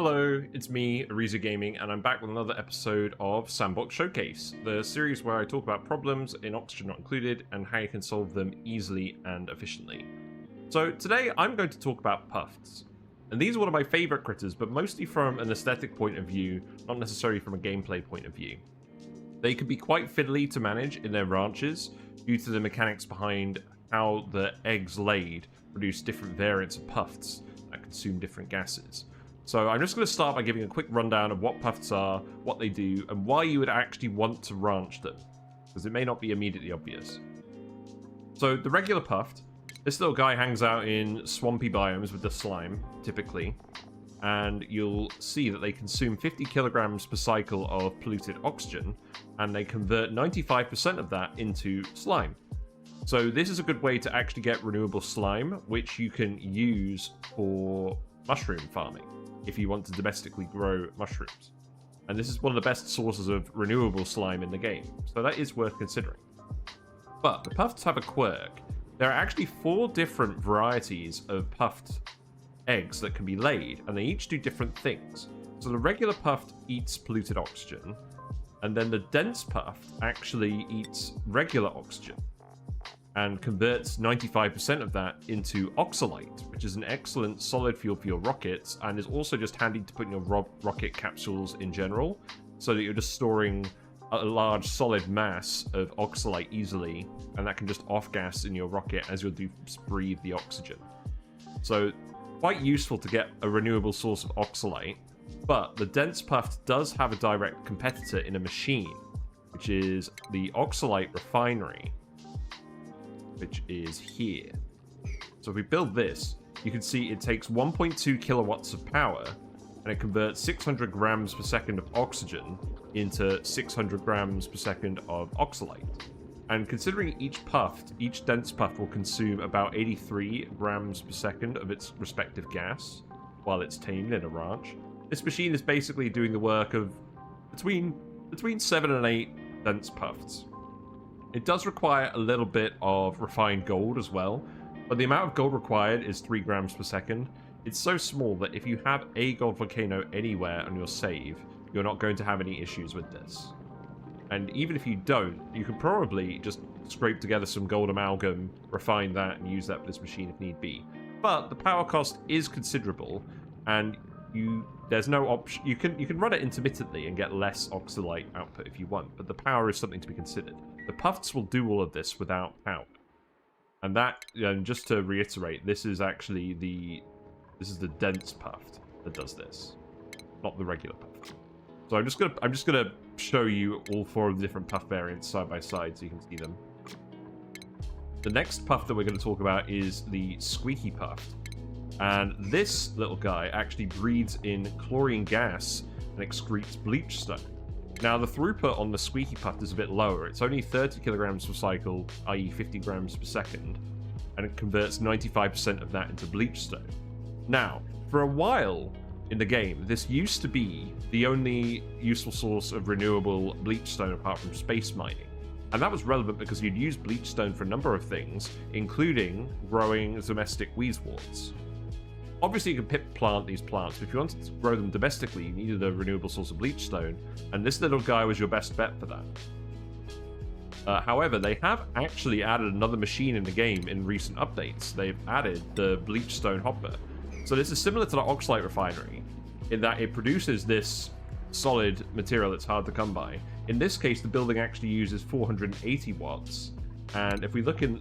Hello, it's me, Ariza Gaming, and I'm back with another episode of Sandbox Showcase, the series where I talk about problems in Oxygen Not Included and how you can solve them easily and efficiently. So today I'm going to talk about Pufts. And these are one of my favourite critters, but mostly from an aesthetic point of view, not necessarily from a gameplay point of view. They can be quite fiddly to manage in their ranches due to the mechanics behind how the eggs laid produce different variants of Pufts that consume different gases. So I'm just going to start by giving a quick rundown of what Pufts are, what they do, and why you would actually want to ranch them, because it may not be immediately obvious. So the regular Puft, this little guy hangs out in swampy biomes with the slime, typically, and you'll see that they consume 50 kilograms per cycle of polluted oxygen, and they convert 95% of that into slime. So this is a good way to actually get renewable slime, which you can use for mushroom farming if you want to domestically grow mushrooms. And this is one of the best sources of renewable slime in the game, so that is worth considering. But the Pufts have a quirk. There are actually 4 different varieties of Puft eggs that can be laid, and they each do different things. So the regular Puft eats polluted oxygen, and then the dense Puft actually eats regular oxygen and converts 95% of that into Oxylite, which is an excellent solid fuel for your rockets, and is also just handy to put in your rocket capsules in general, so that you're just storing a large solid mass of Oxylite easily, and that can just off-gas in your rocket as you'll breathe the oxygen. So, quite useful to get a renewable source of Oxylite, but the dense Puft does have a direct competitor in a machine, which is the Oxylite Refinery, which is here. So if we build this, you can see it takes 1.2 kilowatts of power, and it converts 600 grams per second of oxygen into 600 grams per second of Oxylite. And considering each dense Puft will consume about 83 grams per second of its respective gas while it's tamed in a ranch, this machine is basically doing the work of between 7 and 8 dense Pufts. It does require a little bit of refined gold as well, but the amount of gold required is 3 grams per second. It's so small that if you have a gold volcano anywhere on your save, you're not going to have any issues with this. And even if you don't, you can probably just scrape together some gold amalgam, refine that, and use that for this machine if need be. But the power cost is considerable, and there's no option. You can run it intermittently and get less Oxylite output if you want, but the power is something to be considered. The Pufts will do all of this without power. And that, just to reiterate, this is actually the dense Puft that does this, not the regular Puft. So I'm just gonna show you all 4 of the different Puft variants side by side so you can see them. The next Puft that we're going to talk about is the Squeaky Puft. And this little guy actually breathes in chlorine gas and excretes bleach stone. Now, the throughput on the Squeaky Puft is a bit lower. It's only 30 kilograms per cycle, i.e. 50 grams per second, and it converts 95% of that into bleach stone. Now, for a while in the game, this used to be the only useful source of renewable bleach stone apart from space mining. And that was relevant because you'd use bleach stone for a number of things, including growing domestic wheezeworts. Obviously, you can plant these plants, but if you wanted to grow them domestically, you needed a renewable source of bleach stone, and this little guy was your best bet for that. However, they have actually added another machine in the game in recent updates. They've added the bleach stone hopper. So this is similar to the Oxylite Refinery, in that it produces this solid material that's hard to come by. In this case, the building actually uses 480 watts, and if we look in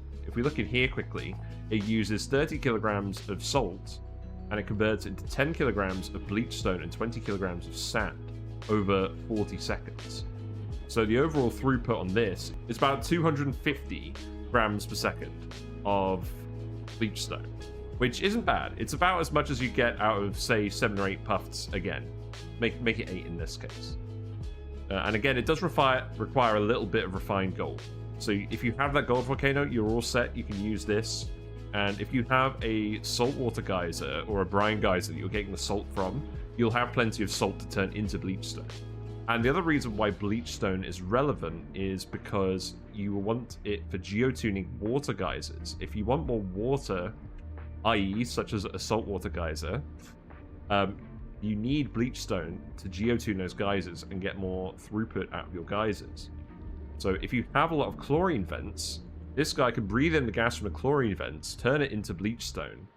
here quickly, it uses 30 kilograms of salt, and it converts into 10 kilograms of bleach stone and 20 kilograms of sand over 40 seconds. So the overall throughput on this is about 250 grams per second of bleach stone, which isn't bad. It's about as much as you get out of, say, 7 or 8 Pufts again. Make it 8 in this case. And again, it does require a little bit of refined gold. So if you have that gold volcano, you're all set. You can use this. And if you have a saltwater geyser or a brine geyser that you're getting the salt from, you'll have plenty of salt to turn into bleach stone. And the other reason why bleach stone is relevant is because you want it for geotuning water geysers. If you want more water, i.e. such as a saltwater geyser, you need Bleach Stone to geotune those geysers and get more throughput out of your geysers. So if you have a lot of chlorine vents, this guy can breathe in the gas from the chlorine vents, turn it into Bleach Stone,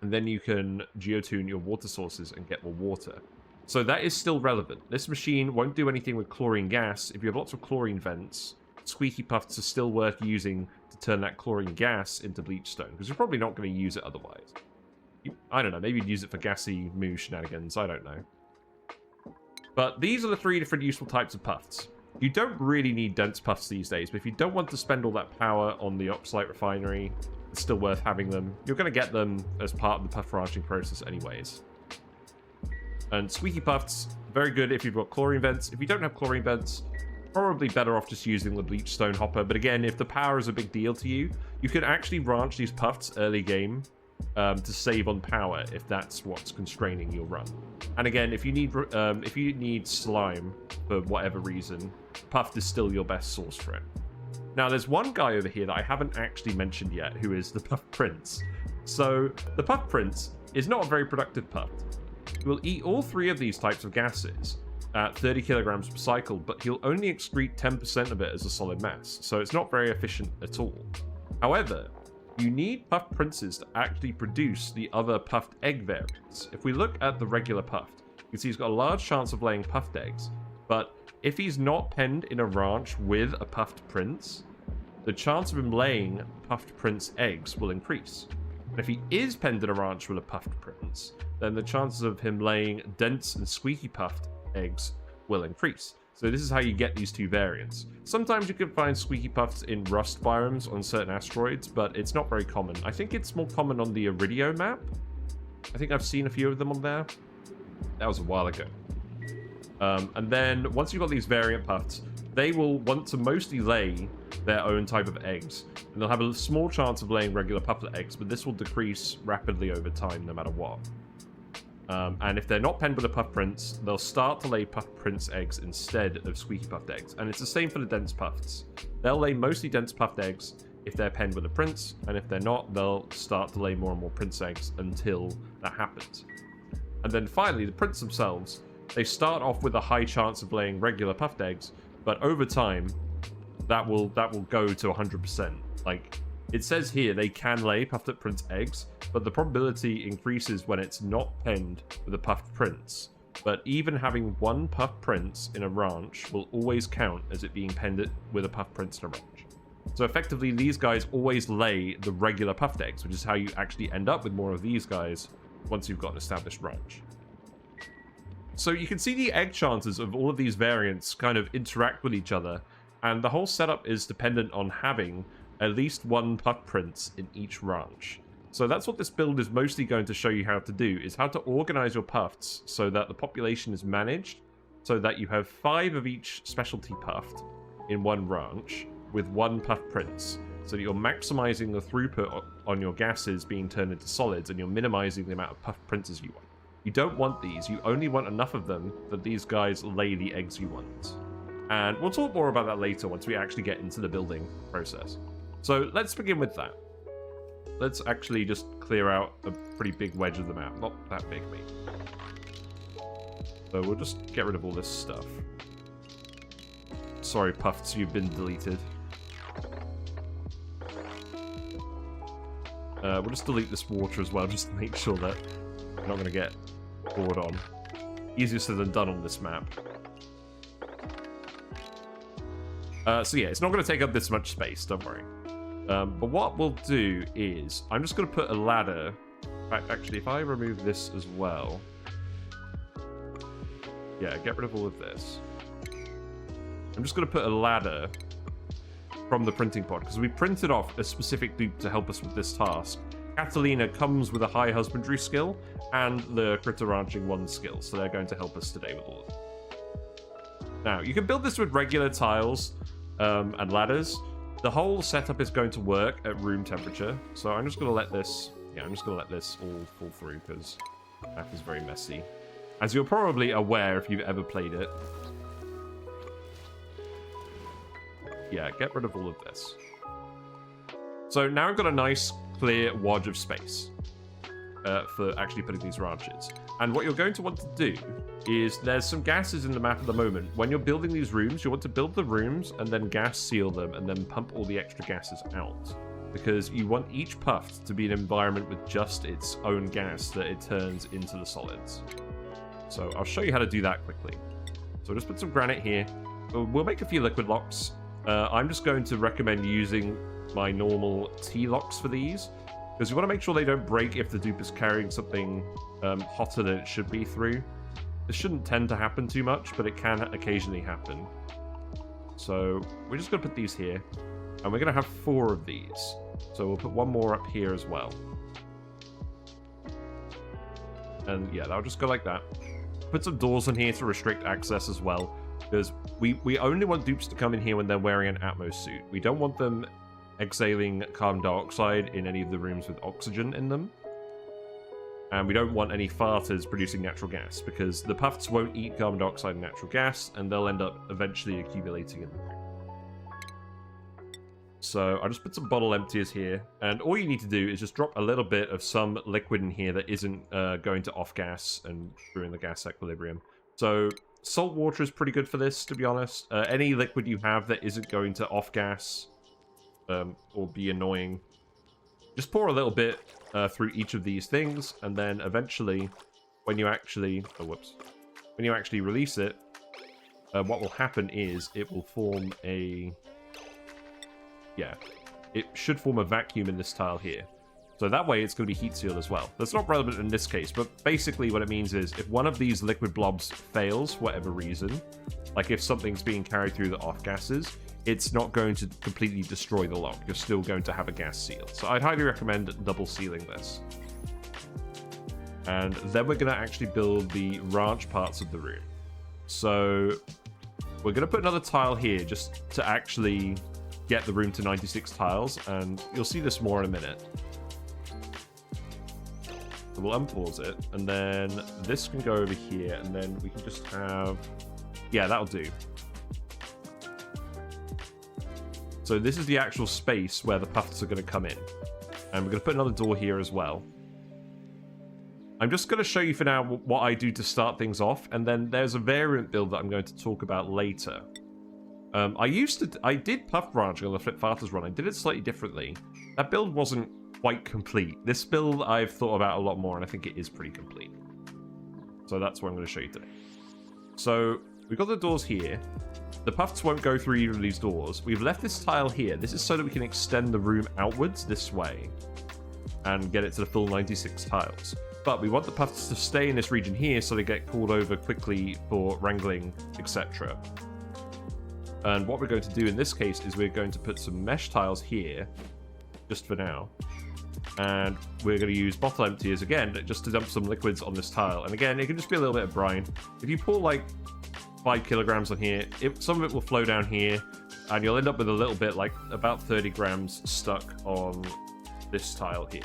and then you can geotune your water sources and get more water. So that is still relevant. This machine won't do anything with chlorine gas. If you have lots of chlorine vents, squeaky Pufts are still worth using to turn that chlorine gas into Bleach Stone, because you're probably not going to use it otherwise. I don't know, maybe you'd use it for gassy moo shenanigans, I don't know. But these are the 3 different useful types of Pufts. You don't really need dense Pufts these days, but if you don't want to spend all that power on the Oxylite Refinery, it's still worth having them. You're going to get them as part of the Puft ranching process anyways. And squeaky Pufts, very good if you've got chlorine vents. If you don't have chlorine vents, probably better off just using the Bleach Stone hopper. But again, if the power is a big deal to you, you can actually ranch these Pufts early game to save on power if that's what's constraining your run. And again, if you need slime for whatever reason, Puft is still your best source for it. Now, there's one guy over here that I haven't actually mentioned yet, who is the Puft Prince. So the Puft Prince is not a very productive Puft. He will eat all 3 of these types of gases at 30 kilograms per cycle, but he'll only excrete 10% of it as a solid mass, so it's not very efficient at all. However, you need Puft Princes to actually produce the other Puft egg variants. If we look at the regular Puft, you can see he's got a large chance of laying Puft eggs, but if he's not penned in a ranch with a Puft Prince, the chance of him laying Puft Prince eggs will increase. And if he is penned in a ranch with a Puft Prince, then the chances of him laying dense and squeaky Puft eggs will increase. So this is how you get these 2 variants. Sometimes you can find squeaky Pufts in rust biomes on certain asteroids, but it's not very common. I think it's more common on the Iridio map. I think I've seen a few of them on there. That was a while ago. And then once you've got these variant Pufts, they will want to mostly lay their own type of eggs. And they'll have a small chance of laying regular Puftlet eggs, but this will decrease rapidly over time no matter what. And if they're not penned with a Puft Prince, they'll start to lay Puft Prince eggs instead of squeaky Puft eggs. And it's the same for the dense Pufts. They'll lay mostly dense Puft eggs if they're penned with a Prince, and if they're not, they'll start to lay more and more Prince eggs until that happens. And then finally, the Prince themselves, they start off with a high chance of laying regular Puft eggs, but over time, that will go to 100%. Like, it says here they can lay Puftlet Prince eggs, but the probability increases when it's not penned with a Puft Prince. But even having one Puft Prince in a ranch will always count as it being penned with a Puft Prince in a ranch. So effectively, these guys always lay the regular Puft eggs, which is how you actually end up with more of these guys once you've got an established ranch. So you can see the egg chances of all of these variants kind of interact with each other, and the whole setup is dependent on having at least one Puft Prince in each ranch. So that's what this build is mostly going to show you how to do, is how to organize your Pufts so that the population is managed, so that you have 5 of each specialty Puft in one ranch with one Puft Prince, so that you're maximizing the throughput on your gases being turned into solids, and you're minimizing the amount of Puft Princes you want. You don't want these, you only want enough of them that these guys lay the eggs you want. And we'll talk more about that later once we actually get into the building process. So let's begin with that. Let's actually just clear out a pretty big wedge of the map. Not that big, maybe. So we'll just get rid of all this stuff. Sorry, Pufts, you've been deleted. We'll just delete this water as well, just to make sure that we're not going to get bored on. Easier said than done on this map. So yeah, it's not going to take up this much space, don't worry. But what we'll do is, I'm just going to put a ladder. Actually, if I remove this as well. Yeah, get rid of all of this. I'm just going to put a ladder from the printing pod, because we printed off a specific dupe to help us with this task. Catalina comes with a high husbandry skill and the critter ranching 1 skill, so they're going to help us today with all of them. Now, you can build this with regular tiles and ladders. The whole setup is going to work at room temperature, so I'm just going to let this, all fall through, because the map is very messy. As you're probably aware if you've ever played it. Yeah, get rid of all of this. So now I've got a nice, clear wodge of space for actually putting these ranches. And what you're going to want to do is, there's some gases in the map at the moment. When you're building these rooms, you want to build the rooms and then gas seal them and then pump all the extra gases out. Because you want each Puft to be an environment with just its own gas that it turns into the solids. So I'll show you how to do that quickly. So just put some granite here. We'll make a few liquid locks. I'm just going to recommend using my normal T-locks for these, because you want to make sure they don't break if the dupe is carrying something hotter than it should be through. This shouldn't tend to happen too much, but it can occasionally happen. So we're just going to put these here, and we're going to have 4 of these. So we'll put one more up here as well. And yeah, that'll just go like that. Put some doors in here to restrict access as well, because we only want dupes to come in here when they're wearing an Atmos suit. We don't want them exhaling carbon dioxide in any of the rooms with oxygen in them. And we don't want any farters producing natural gas, because the Pufts won't eat carbon dioxide and natural gas, and they'll end up eventually accumulating in the room. So I'll just put some bottle emptiers here, and all you need to do is just drop a little bit of some liquid in here that isn't going to off-gas and ruin the gas equilibrium. So salt water is pretty good for this, to be honest. Any liquid you have that isn't going to off-gas or be annoying, just pour a little bit through each of these things, and then eventually, when you actually... Oh, whoops. When you actually release it, what will happen is it will form a... Yeah, it should form a vacuum in this tile here. So that way it's going to be heat sealed as well. That's not relevant in this case, but basically what it means is if one of these liquid blobs fails for whatever reason, like if something's being carried through the off gases, it's not going to completely destroy the lock. You're still going to have a gas seal. So I'd highly recommend double sealing this. And then we're going to actually build the ranch parts of the room. So we're going to put another tile here just to actually get the room to 96 tiles, and you'll see this more in a minute. So we'll unpause it, and then this can go over here, and then we can just have... Yeah, that'll do. So this is the actual space where the Pufts are going to come in. And we're going to put another door here as well. I'm just going to show you for now what I do to start things off, and then there's a variant build that I'm going to talk about later. I did Puft branching on the Flip Farters run. I did it slightly differently. That build wasn't quite complete. This build I've thought about a lot more, and I think it is pretty complete. So that's what I'm going to show you today. So we've got the doors here. The Pufts won't go through either of these doors. We've left this tile here. This is so that we can extend the room outwards this way and get it to the full 96 tiles. But we want the Pufts to stay in this region here so they get called over quickly for wrangling, etc. And what we're going to do in this case is we're going to put some mesh tiles here, just for now. And we're going to use bottle emptiers again, just to dump some liquids on this tile. And again, it can just be a little bit of brine. If you pour like 5 kilograms on here, some of it will flow down here, and you'll end up with a little bit, like about 30 grams stuck on this tile here.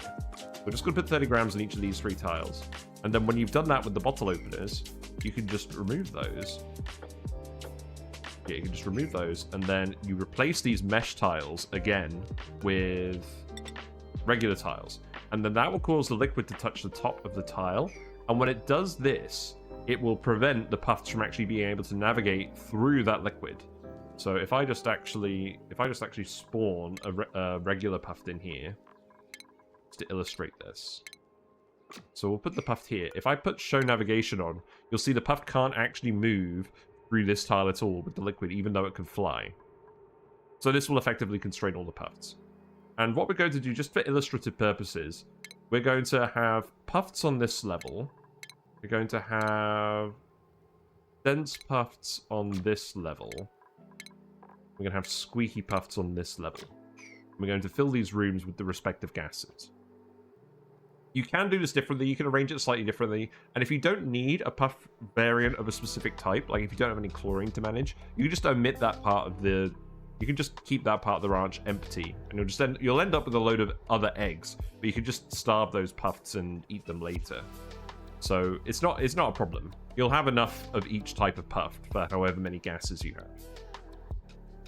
We're just going to put 30 grams on each of these 3 tiles. And then when you've done that with the bottle openers, you can just remove those. Yeah, you can just remove those, and then you replace these mesh tiles again with regular tiles. And then that will cause the liquid to touch the top of the tile. And when it does this, it will prevent the Pufts from actually being able to navigate through that liquid. So if I just actually spawn a regular Puft in here, just to illustrate this. So we'll put the Puft here. If I put show navigation on, you'll see the Puft can't actually move through this tile at all with the liquid, even though it can fly. So this will effectively constrain all the Pufts. And what we're going to do, just for illustrative purposes, we're going to have Pufts on this level. We're going to have dense Pufts on this level. We're going to have squeaky Pufts on this level. We're going to fill these rooms with the respective gases. You can do this differently, you can arrange it slightly differently, and if you don't need a Puft variant of a specific type, like if you don't have any chlorine to manage, you can just omit that part of the... You can just keep that part of the ranch empty, and you'll end up with a load of other eggs, but you can just starve those Pufts and eat them later. So it's not a problem. You'll have enough of each type of Puft for however many gases you have.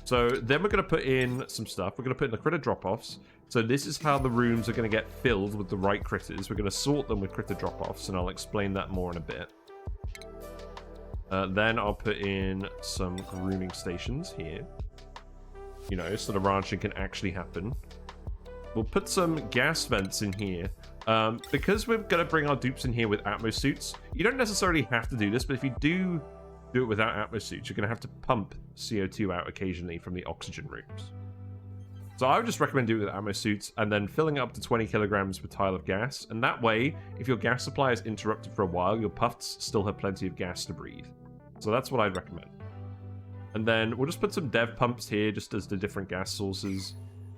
So then we're going to put in some stuff. We're going to put in the critter drop-offs. So this is how the rooms are going to get filled with the right critters. We're going to sort them with critter drop-offs, and I'll explain that more in a bit. Then I'll put in some grooming stations here. You know, so the ranching can actually happen. We'll put some gas vents in here. Because we're going to bring our dupes in here with Atmo suits, you don't necessarily have to do this, but if you do it without Atmo suits, you're going to have to pump CO2 out occasionally from the oxygen rooms. So I would just recommend doing it with Atmo suits and then filling up to 20 kilograms per tile of gas. And that way, if your gas supply is interrupted for a while, your Pufts still have plenty of gas to breathe. So that's what I'd recommend. And then we'll just put some dev pumps here just as the different gas sources.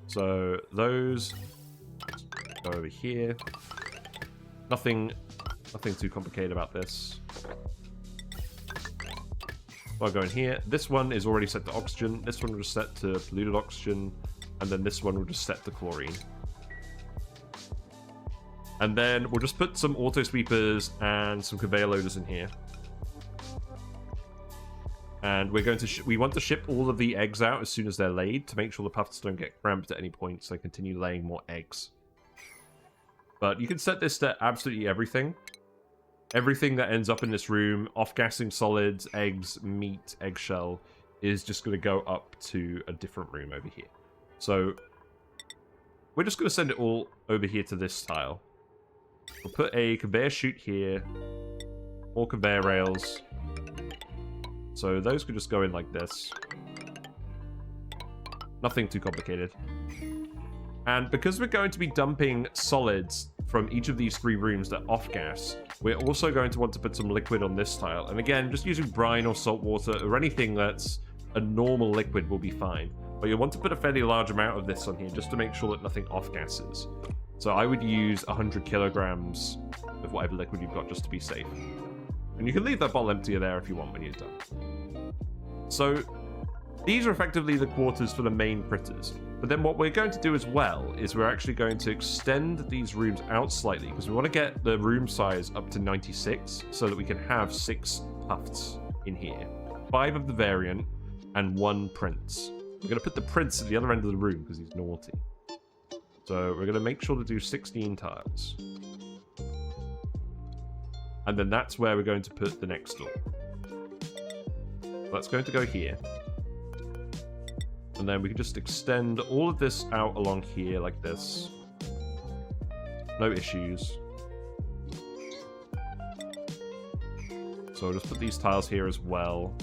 So those go over here. Nothing too complicated about this. I'll go in here. This one is already set to oxygen. This one will just set to polluted oxygen. And then this one will just set to chlorine. And then we'll just put some auto sweepers and some conveyor loaders in here. And we're going to we want to ship all of the eggs out as soon as they're laid to make sure the Pufts don't get cramped at any point, so they continue laying more eggs. But you can set this to absolutely everything. Everything that ends up in this room, off-gassing solids, eggs, meat, eggshell, is just going to go up to a different room over here. So we're just going to send it all over here to this tile. We'll put a conveyor chute here, more conveyor rails. So those could just go in like this. Nothing too complicated. And because we're going to be dumping solids from each of these 3 rooms that off-gas, we're also going to want to put some liquid on this tile. And again, just using brine or salt water or anything that's a normal liquid will be fine. But you'll want to put a fairly large amount of this on here just to make sure that nothing off-gasses. So I would use 100 kilograms of whatever liquid you've got just to be safe. And you can leave that bottle empty there if you want when you're done. So these are effectively the quarters for the main critters. But then what we're going to do as well is we're actually going to extend these rooms out slightly because we want to get the room size up to 96 so that we can have 6 Pufts in here. 5 of the variant and 1 prince. We're going to put the prince at the other end of the room because he's naughty. So we're going to make sure to do 16 tiles. And then that's where we're going to put the next door. That's going to go here. And then we can just extend all of this out along here like this. No issues. So we'll just put these tiles here as well.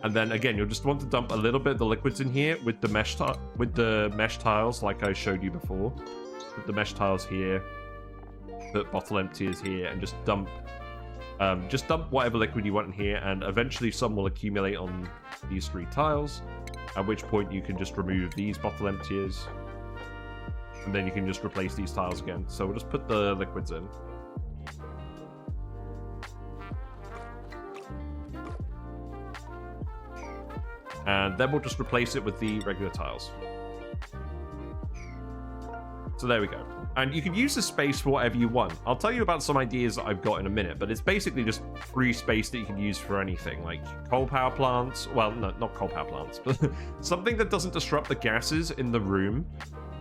And then again, you'll just want to dump a little bit of the liquids in here with the mesh tiles like I showed you before. Put the mesh tiles here. Put bottle emptiers here and just dump whatever liquid you want in here, and eventually some will accumulate on these 3 tiles, at which point you can just remove these bottle emptiers and then you can just replace these tiles again. So we'll just put the liquids in. And then we'll just replace it with the regular tiles. So there we go. And you can use this space for whatever you want. I'll tell you about some ideas that I've got in a minute, but it's basically just free space that you can use for anything, like coal power plants. Well, no, not coal power plants, but something that doesn't disrupt the gases in the room,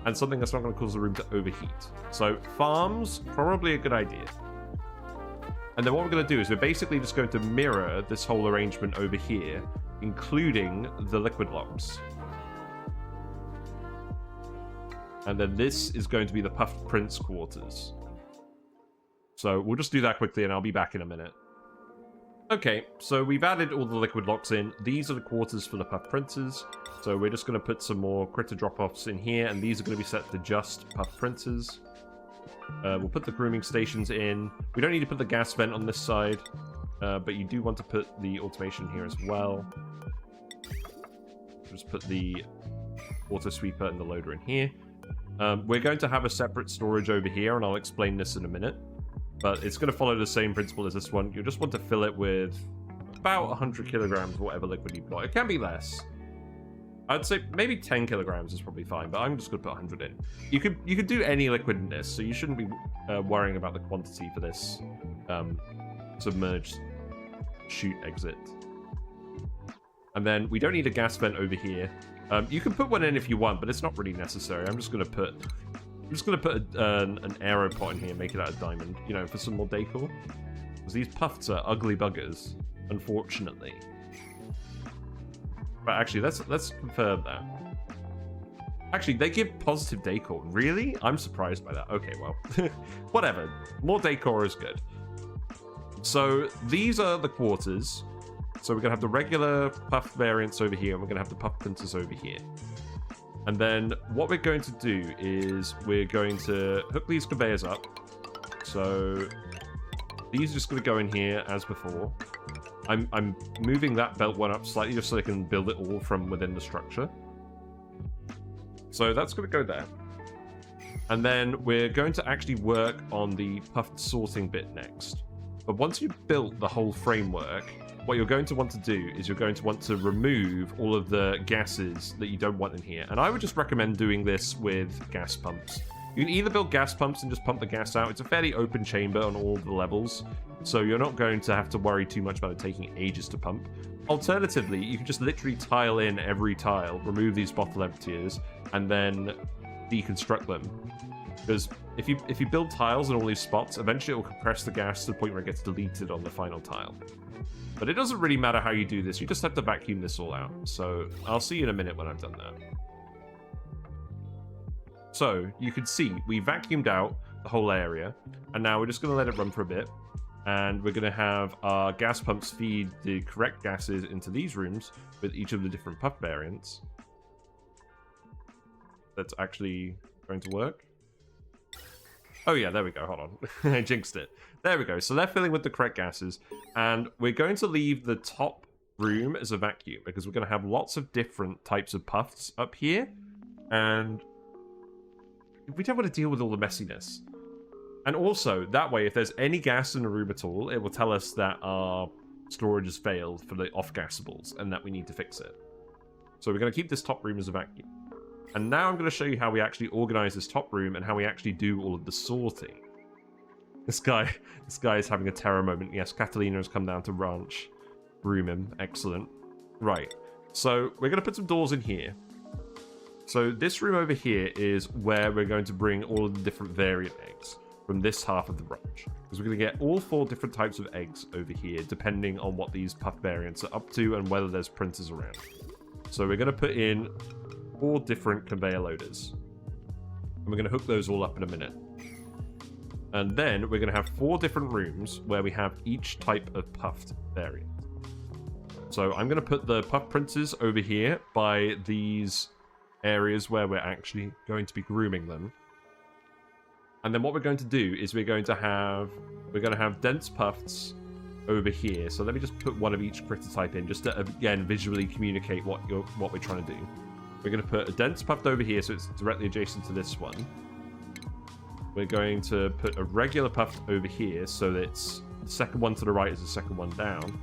and something that's not going to cause the room to overheat. So farms, probably a good idea. And then what we're going to do is we're basically just going to mirror this whole arrangement over here, including the liquid locks. And then this is going to be the Puft Prince quarters. So we'll just do that quickly and I'll be back in a minute. Okay, so we've added all the liquid locks in. These are the quarters for the Puft Princes. So we're just going to put some more critter drop-offs in here, and these are going to be set to just Puft Princes. We'll put the grooming stations in. We don't need to put the gas vent on this side, but you do want to put the automation here as well. Just put the auto sweeper and the loader in here. We're going to have a separate storage over here, and I'll explain this in a minute. But it's going to follow the same principle as this one. You'll just want to fill it with about 100 kilograms, whatever liquid you've got. It can be less. I'd say maybe 10 kilograms is probably fine, but I'm just going to put 100 in. You could do any liquid in this, so you shouldn't be worrying about the quantity for this submerged chute exit. And then we don't need a gas vent over here. You can put one in if you want, but it's not really necessary. I'm just gonna put an aero pot in here, make it out of diamond, you know, for some more decor. Because these Pufts are ugly buggers, unfortunately. But actually, let's confirm that. Actually, they give positive decor. Really? I'm surprised by that. Okay, well, whatever. More decor is good. So these are the quarters. So we're going to have the regular Puft variants over here, and we're going to have the Puft printers over here. And then what we're going to do is we're going to hook these conveyors up. So these are just going to go in here as before. I'm moving that belt one up slightly just so they can build it all from within the structure. So that's going to go there. And then we're going to actually work on the Puft sorting bit next. But once you've built the whole framework, what you're going to want to do is you're going to want to remove all of the gases that you don't want in here. And I would just recommend doing this with gas pumps. You can either build gas pumps and just pump the gas out. It's a fairly open chamber on all the levels, so you're not going to have to worry too much about it taking ages to pump. Alternatively, you can just literally tile in every tile, remove these bottle emptiers, and then deconstruct them. Because if you build tiles in all these spots, eventually it will compress the gas to the point where it gets deleted on the final tile. But it doesn't really matter how you do this, you just have to vacuum this all out. So I'll see you in a minute when I've done that. So you can see we vacuumed out the whole area, and now we're just going to let it run for a bit. And we're going to have our gas pumps feed the correct gases into these rooms with each of the different Puft variants. That's actually going to work. Oh yeah, there we go, hold on. I jinxed it. There we go, so they're filling with the correct gases. And we're going to leave the top room as a vacuum, because we're going to have lots of different types of Pufts up here. And we don't want to deal with all the messiness. And also, that way, if there's any gas in the room at all, it will tell us that our storage has failed for the off-gasables, and that we need to fix it. So we're going to keep this top room as a vacuum. And now I'm going to show you how we actually organize this top room and how we actually do all of the sorting. This guy is having a terror moment. Yes, Catalina has come down to ranch. Room him. Excellent. Right. So we're going to put some doors in here. So this room over here is where we're going to bring all of the different variant eggs from this half of the ranch. Because we're going to get all 4 different types of eggs over here, depending on what these Puft variants are up to and whether there's printers around. So we're going to put in 4 different conveyor loaders. And we're going to hook those all up in a minute. And then we're going to have 4 different rooms where we have each type of Puft variant. So I'm going to put the Puft printers over here by these areas where we're actually going to be grooming them. And then what we're going to do is we're going to have dense Pufts over here. So let me just put one of each critter type in, just to again visually communicate what we're trying to do. We're going to put a dense Puft over here, so it's directly adjacent to this one. We're going to put a regular Puft over here, so that it's the second one to the right is the second one down.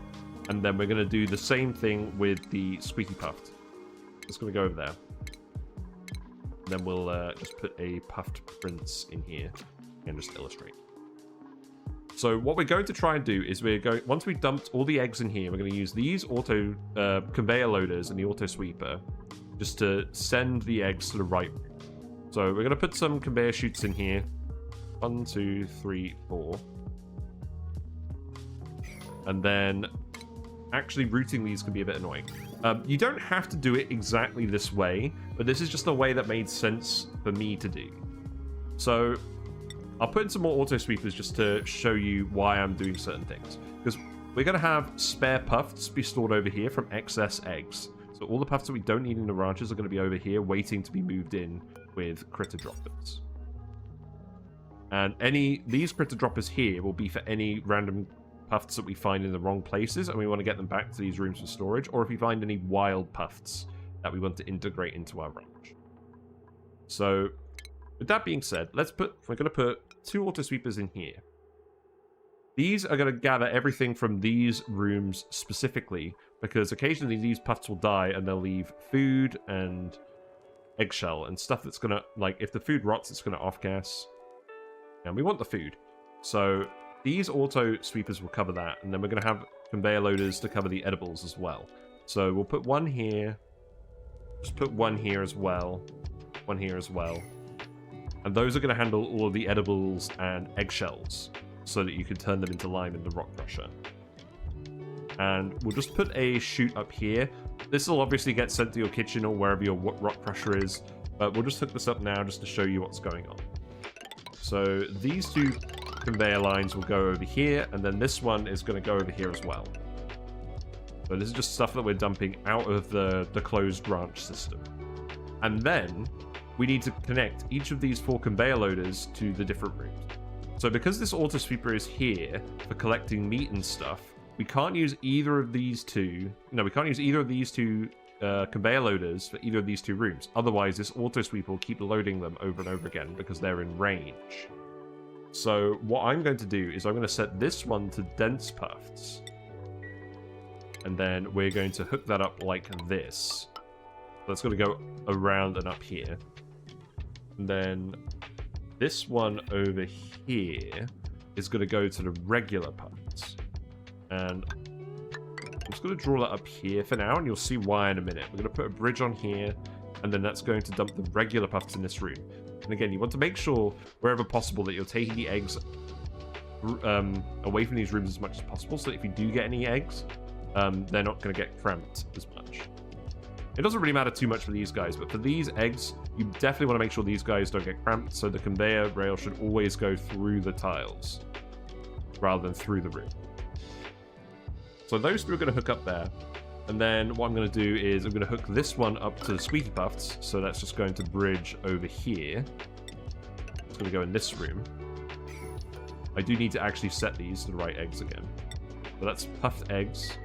And then we're going to do the same thing with the squeaky Puft. It's going to go over there. And then we'll just put a Puft prints in here and just illustrate. So what we're going to try and do is once we've dumped all the eggs in here, we're going to use these auto conveyor loaders and the auto sweeper just to send the eggs to the right. So we're going to put some conveyor chutes in here. 1, 2, 3, 4. And then actually routing these can be a bit annoying. You don't have to do it exactly this way, but this is just a way that made sense for me to do. So I'll put in some more auto sweepers just to show you why I'm doing certain things. Because we're going to have spare Pufts be stored over here from excess eggs. So all the Pufts that we don't need in the ranches are going to be over here waiting to be moved in with critter droppers. And these critter droppers here will be for any random Pufts that we find in the wrong places and we want to get them back to these rooms for storage, or if we find any wild Pufts that we want to integrate into our ranch. So with that being said, we're going to put 2 auto sweepers in here. These are going to gather everything from these rooms specifically, because occasionally these Pufts will die and they'll leave food and eggshell and stuff that's going to, like, if the food rots, it's going to off-gas. And we want the food. So these auto sweepers will cover that, and then we're going to have conveyor loaders to cover the edibles as well. So we'll put one here. Just put one here as well. One here as well. And those are going to handle all of the edibles and eggshells, so that you can turn them into lime in the rock crusher. And we'll just put a chute up here. This will obviously get sent to your kitchen or wherever your rock crusher is, but we'll just hook this up now just to show you what's going on. So these two conveyor lines will go over here, and then this one is going to go over here as well. So this is just stuff that we're dumping out of the closed branch system. And then we need to connect each of these 4 conveyor loaders to the different rooms. So because this auto sweeper is here for collecting meat and stuff, we can't use either of these two. No, we can't use either of these two conveyor loaders for either of these 2 rooms. Otherwise, this auto sweeper will keep loading them over and over again because they're in range. So what I'm going to do is I'm going to set this one to dense Pufts. And then we're going to hook that up like this. That's going to go around and up here. And then this one over here is going to go to the regular Pufts. And I'm just going to draw that up here for now, and you'll see why in a minute. We're going to put a bridge on here, and then that's going to dump the regular Pufts in this room. And again, you want to make sure, wherever possible, that you're taking the eggs away from these rooms as much as possible, so that if you do get any eggs, they're not going to get cramped as much. It doesn't really matter too much for these guys, but for these eggs, you definitely want to make sure these guys don't get cramped, so the conveyor rail should always go through the tiles, rather than through the room. So those 2 are going to hook up there. And then what I'm going to do is I'm going to hook this one up to the Squeaky Pufts. So that's just going to bridge over here. It's going to go in this room. I do need to actually set these to the right eggs again. So that's Puft eggs.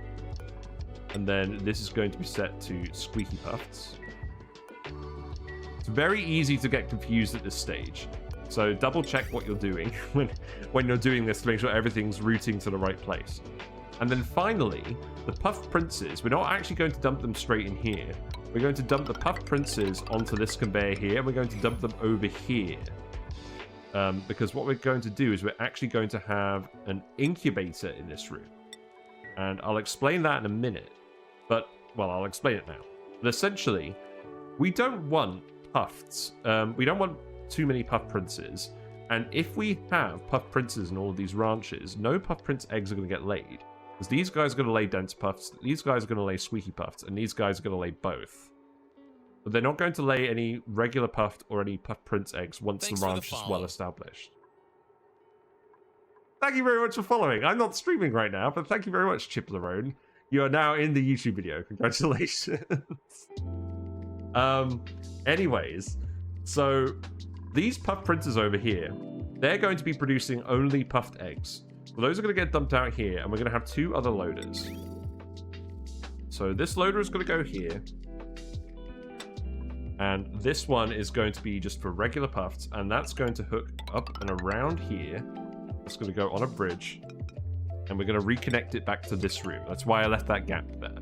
And then this is going to be set to Squeaky Pufts. It's very easy to get confused at this stage. So double check what you're doing when you're doing this to make sure everything's routing to the right place. And then finally, the Puft Princes, we're not actually going to dump them straight in here. We're going to dump the Puft Princes onto this conveyor here, and we're going to dump them over here. Because what we're going to do is we're actually going to have an incubator in this room. And I'll explain that in a minute. But, well, I'll explain it now. But essentially, we don't want Pufts. We don't want too many Puft Princes. And if we have Puft Princes in all of these ranches, no Puft Prince eggs are going to get laid. Because these guys are going to lay dense Pufts, these guys are going to lay squeaky Pufts, and these guys are going to lay both. But they're not going to lay any regular Puft or any Puft Prince eggs once the ranch is well established. Thank you very much for following. I'm not streaming right now, but thank you very much, Chiplerone. You are now in the YouTube video. Congratulations. Anyways, so these Puft Princes over here, they're going to be producing only Puft eggs. So those are going to get dumped out here, and we're going to have 2 other loaders. So this loader is going to go here. And this one is going to be just for regular Pufts, and that's going to hook up and around here. It's going to go on a bridge, and we're going to reconnect it back to this room. That's why I left that gap there.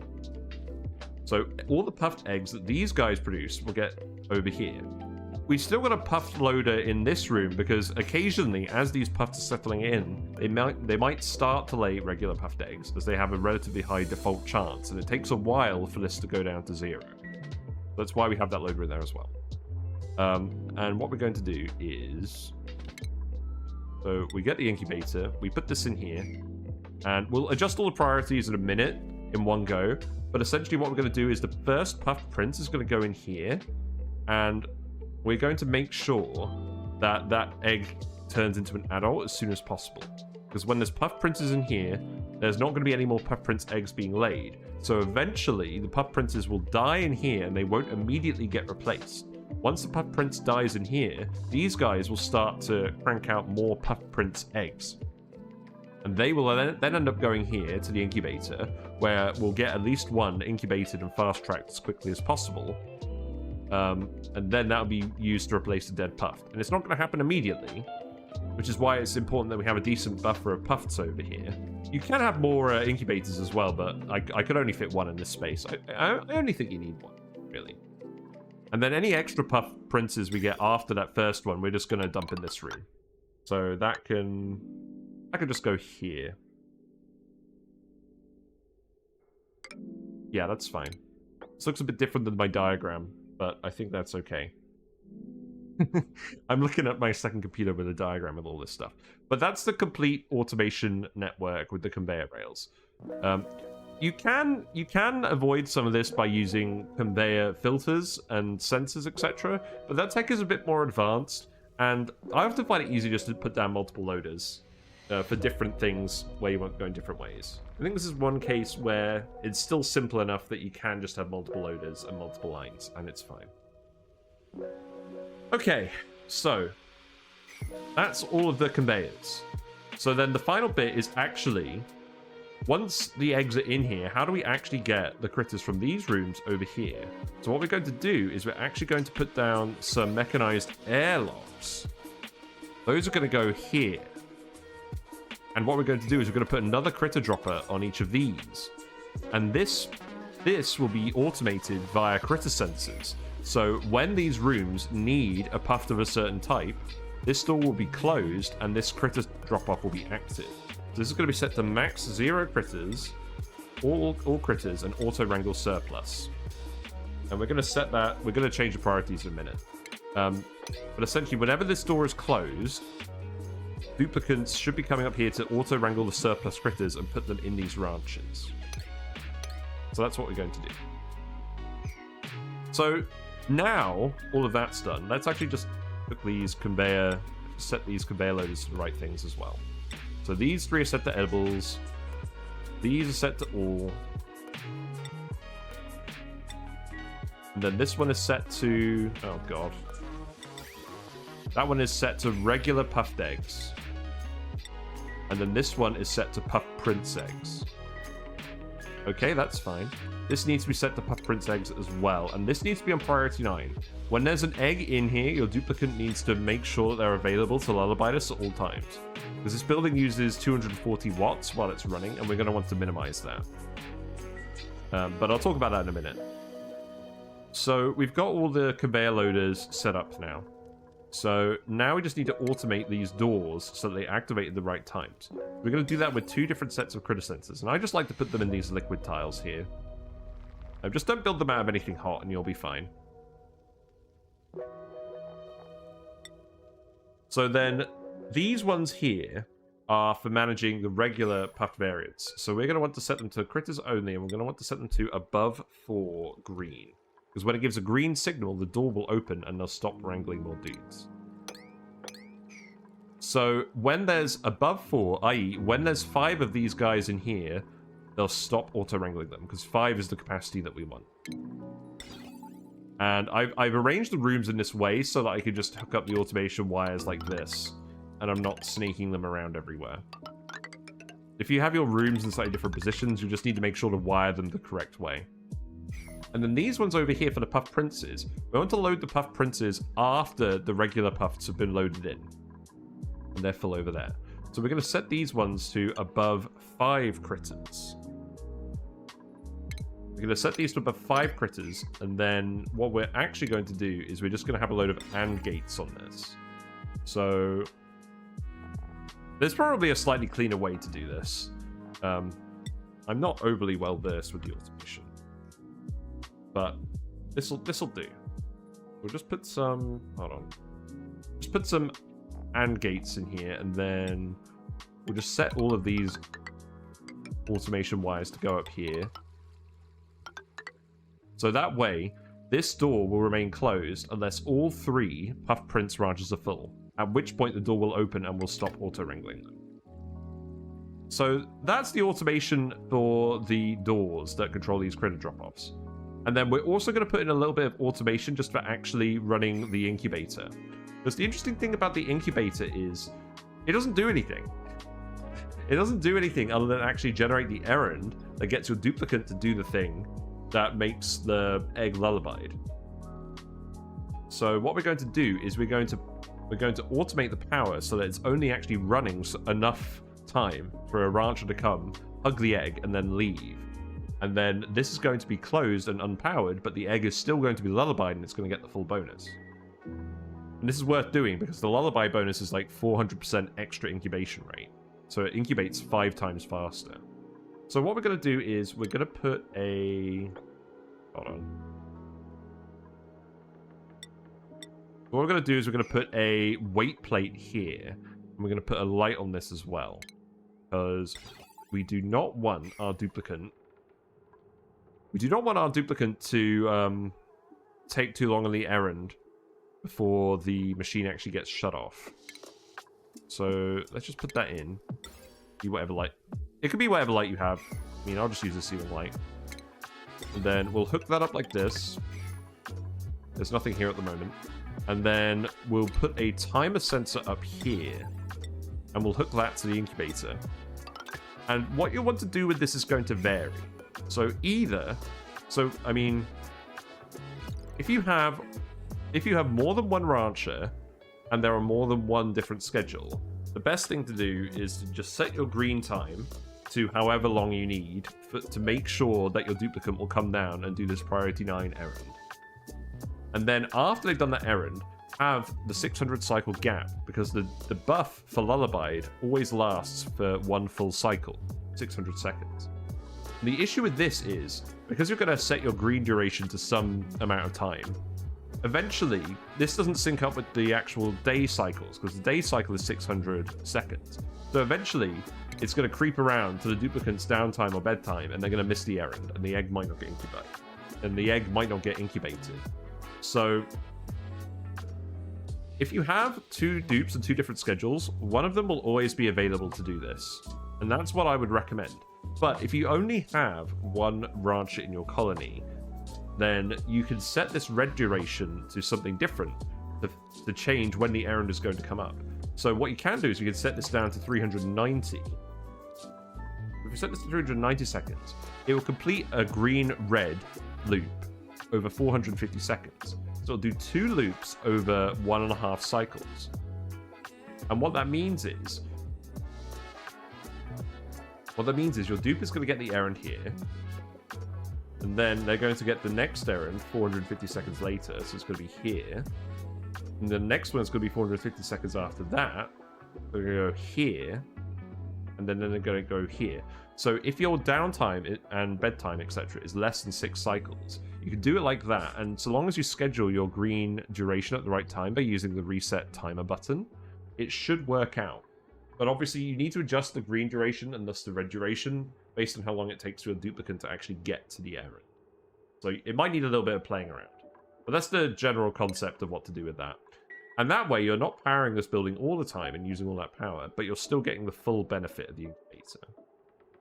So all the Puft eggs that these guys produce will get over here. We've still got a Puft loader in this room because occasionally, as these Pufts are settling in, they might start to lay regular Puft eggs as they have a relatively high default chance, and it takes a while for this to go down to 0. That's why we have that loader in there as well. And what we're going to do is, so we get the incubator, we put this in here, and we'll adjust all the priorities in a minute in one go. But essentially, what we're going to do is the first Puft Prince is going to go in here, and we're going to make sure that that egg turns into an adult as soon as possible. Because when there's Puft Princes in here, there's not going to be any more Puft Prince eggs being laid. So eventually, the Puft Princes will die in here, and they won't immediately get replaced. Once the Puft Prince dies in here, these guys will start to crank out more Puft Prince eggs. And they will then end up going here to the incubator, where we'll get at least one incubated and fast-tracked as quickly as possible. And then that'll be used to replace the dead Puft. And it's not going to happen immediately, which is why it's important that we have a decent buffer of Pufts over here. You can have more incubators as well, but I could only fit one in this space. I only think you need one, really. And then any extra Puft Princes we get after that first one, we're just going to dump in this room. So that can just go here. Yeah, that's fine. This looks a bit different than my diagram, but I think that's okay. I'm looking at my second computer with a diagram of all this stuff. But that's the complete automation network with the conveyor rails. You can avoid some of this by using conveyor filters and sensors, etc. But that tech is a bit more advanced, and I often find it easy just to put down multiple loaders for different things where you want to go in different ways. I think this is one case where it's still simple enough that you can just have multiple loaders and multiple lines, and it's fine. Okay, so that's all of the conveyors. So then the final bit is actually, once the eggs are in here, how do we actually get the critters from these rooms over here? So what we're going to do is we're actually going to put down some mechanized airlocks. Those are going to go here. And what we're going to do is we're going to put another critter dropper on each of these. And this will be automated via critter sensors. So when these rooms need a puft of a certain type, this door will be closed and this critter drop-off will be active. So this is going to be set to max 0 critters, all critters, and auto wrangle surplus. And we're going to set that, we're going to change the priorities in a minute. But essentially, whenever this door is closed, duplicates should be coming up here to auto wrangle the surplus critters and put them in these ranches. So that's what we're going to do. So now all of that's done, let's actually just quickly set these conveyor loaders to the right things as well. So these 3 are set to edibles. These are set to all. And then this one is set to... oh god. That one is set to regular puffed eggs. And then this one is set to puff prince eggs. Okay, that's fine. This needs to be set to puff prince eggs as well. And this needs to be on priority 9. When there's an egg in here, your duplicant needs to make sure that they're available to lullaby this at all times. Because this building uses 240 watts while it's running, and we're going to want to minimize that. But I'll talk about that in a minute. So we've got all the conveyor loaders set up now. So now we just need to automate these doors so that they activate at the right times. We're going to do that with 2 different sets of critter sensors, and I just like to put them in these liquid tiles here. Just don't build them out of anything hot and you'll be fine. So then these ones here are for managing the regular puffed variants. So we're going to want to set them to critters only, and we're going to want to set them to above 4 green. Because when it gives a green signal, the door will open and they'll stop wrangling more dudes. So when there's above 4, i.e. when there's 5 of these guys in here, they'll stop auto-wrangling them, because 5 is the capacity that we want. And I've arranged the rooms in this way so that I can just hook up the automation wires like this, and I'm not snaking them around everywhere. If you have your rooms in slightly different positions, you just need to make sure to wire them the correct way. And then these ones over here for the puff princes, we want to load the puff princes after the regular puffs have been loaded in. And they're full over there. So we're going to set these ones to above 5 critters. We're going to set these to above 5 critters, and then what we're actually going to do is we're just going to have a load of AND gates on this. So there's probably a slightly cleaner way to do this. I'm not overly well versed with the automation, but this'll do. We'll just put some, hold on, just put some AND gates in here, and then we'll just set all of these automation wires to go up here. So that way, this door will remain closed unless all 3 Puff Prince ranches are full, at which point the door will open and will stop auto-wrangling them. So that's the automation for the doors that control these critter drop-offs. And then we're also going to put in a little bit of automation just for actually running the incubator. Because the interesting thing about the incubator is it doesn't do anything. It doesn't do anything other than actually generate the errand that gets your duplicate to do the thing that makes the egg lullabied. So what we're going to do is we're going to automate the power so that it's only actually running enough time for a rancher to come, hug the egg, and then leave. And then this is going to be closed and unpowered, but the egg is still going to be lullabied and it's going to get the full bonus. And this is worth doing because the lullaby bonus is like 400% extra incubation rate. So it incubates 5 times faster. So what we're going to do is we're going to put a... Hold on. What we're going to do is we're going to put a weight plate here. And we're going to put a light on this as well. Because we do not want our duplicant... We do not want our duplicant to take too long on the errand before the machine actually gets shut off. So let's just put that in. Be whatever light. It could be whatever light you have. I mean, I'll just use a ceiling light. And then we'll hook that up like this. There's nothing here at the moment. And then we'll put a timer sensor up here. And we'll hook that to the incubator. And what you'll want to do with this is going to vary. So either... So, I mean... If you have more than one rancher, and there are more than one different schedule, the best thing to do is to just set your green time to however long you need to make sure that your duplicant will come down and do this priority 9 errand. And then after they've done that errand, have the 600 cycle gap, because the buff for Lullabied always lasts for one full cycle, 600 seconds. And the issue with this is, because you're going to set your green duration to some amount of time, eventually, this doesn't sync up with the actual day cycles, because the day cycle is 600 seconds. So eventually, it's going to creep around to the duplicant's downtime or bedtime, and they're going to miss the errand, and the egg might not get incubated. And the egg might not get incubated. So, if you have 2 dupes and 2 different schedules, one of them will always be available to do this. And that's what I would recommend. But if you only have one rancher in your colony, then you can set this red duration to something different to change when the errand is going to come up. So what you can do is you can set this down to 390. If you set this to 390 seconds, it will complete a green-red loop over 450 seconds. So it'll do 2 loops over 1.5 cycles. And what that means is your dupe is going to get the errand here. And then they're going to get the next errand 450 seconds later, so it's going to be here. And the next one's going to be 450 seconds after that. They're going to go here. And then they're going to go here. So if your downtime and bedtime, etc., is less than 6 cycles, you can do it like that. And so long as you schedule your green duration at the right time by using the reset timer button, it should work out. But obviously, you need to adjust the green duration and thus the red duration based on how long it takes for your duplicant to actually get to the errand. So it might need a little bit of playing around. But that's the general concept of what to do with that. And that way, you're not powering this building all the time and using all that power, but you're still getting the full benefit of the incubator.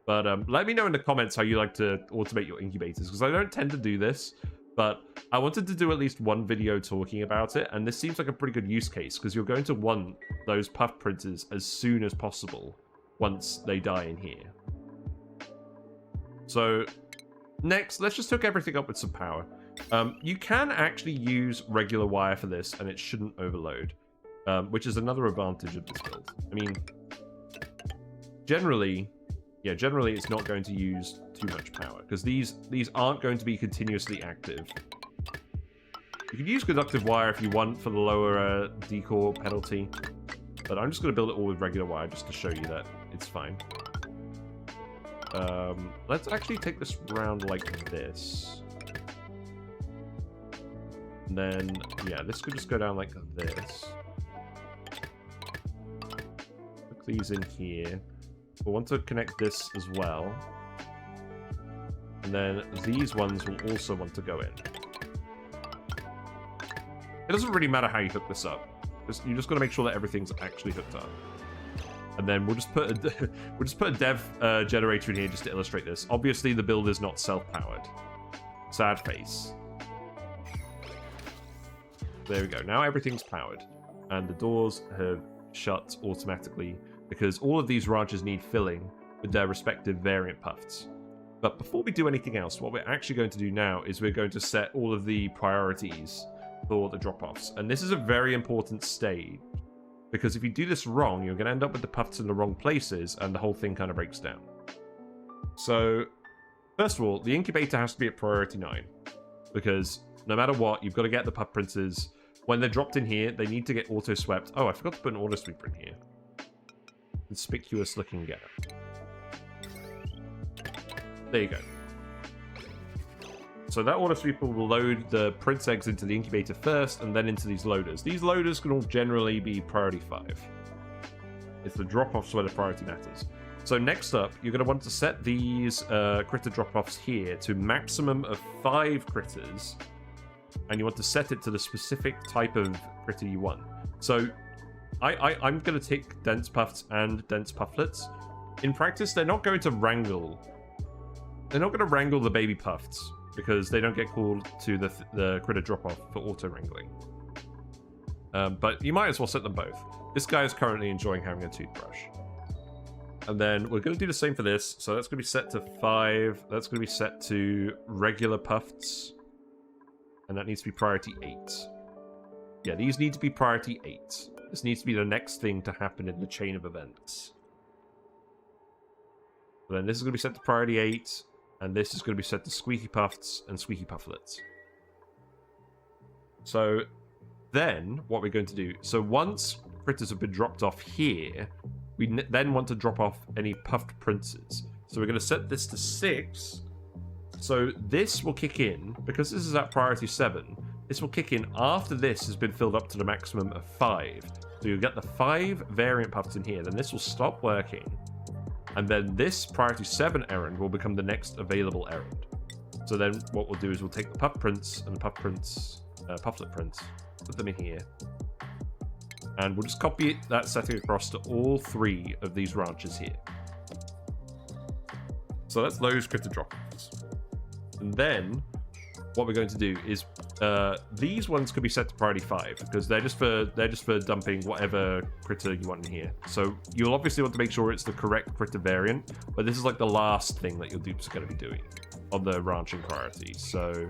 But let me know in the comments how you like to automate your incubators, because I don't tend to do this, but I wanted to do at least one video talking about it, and this seems like a pretty good use case, because you're going to want those puff printers as soon as possible once they die in here. So, next, let's just hook everything up with some power. You can actually use regular wire for this, and it shouldn't overload, which is another advantage of this build. I mean, generally it's not going to use too much power, because these aren't going to be continuously active. You can use conductive wire if you want for the lower decore penalty, but I'm just going to build it all with regular wire just to show you that it's fine. Let's actually take this round like this. And then, yeah, this could just go down like this. Hook these in here. We'll want to connect this as well. And then these ones will also want to go in. It doesn't really matter how you hook this up. You just got to make sure that everything's actually hooked up. And then we'll just put a dev generator in here just to illustrate this. Obviously, the build is not self-powered. Sad face. There we go. Now everything's powered. And the doors have shut automatically because all of these ranches need filling with their respective variant Pufts. But before we do anything else, what we're actually going to do now is we're going to set all of the priorities for the drop-offs. And this is a very important stage, because if you do this wrong, you're going to end up with the Pufts in the wrong places, and the whole thing kind of breaks down. So, first of all, the incubator has to be at priority 9, because no matter what, you've got to get the Puff printers. When they're dropped in here, they need to get auto-swept. Oh, I forgot to put an auto-sweeper in here. Conspicuous looking gap. There you go. So that auto sweeper will load the prince eggs into the incubator first, and then into these loaders. These loaders can all generally be priority 5. It's the drop-offs where the priority matters. So next up, you're going to want to set these critter drop-offs here to maximum of 5 critters, and you want to set it to the specific type of critter you want. So I'm going to take dense puffs and dense pufflets. In practice, they're not going to wrangle. They're not going to wrangle the baby Pufts, because they don't get called to the critter drop-off for auto-wrangling. But you might as well set them both. This guy is currently enjoying having a toothbrush. And then we're going to do the same for this. So that's going to be set to 5. That's going to be set to regular Pufts. And that needs to be priority 8. Yeah, these need to be priority 8. This needs to be the next thing to happen in the chain of events. And then this is going to be set to priority 8. And this is going to be set to Squeaky Pufts and Squeaky Pufflets. So then what we're going to do, so once critters have been dropped off here, we then want to drop off any puffed princes. So we're going to set this to 6. So this will kick in, because this is at priority 7, this will kick in after this has been filled up to the maximum of 5. So you'll get the 5 variant puffs in here, then this will stop working. And then this priority 7 errand will become the next available errand. So then what we'll do is we'll take the puff prints and the puff prints, pufflet prints, put them in here. And we'll just copy that setting across to all 3 of these ranches here. So that's those critter drop-offs. And then what we're going to do is these ones could be set to priority 5 because they're just for dumping whatever critter you want in here. So you'll obviously want to make sure it's the correct critter variant, but this is like the last thing that your dupes are going to be doing on the ranching priorities. So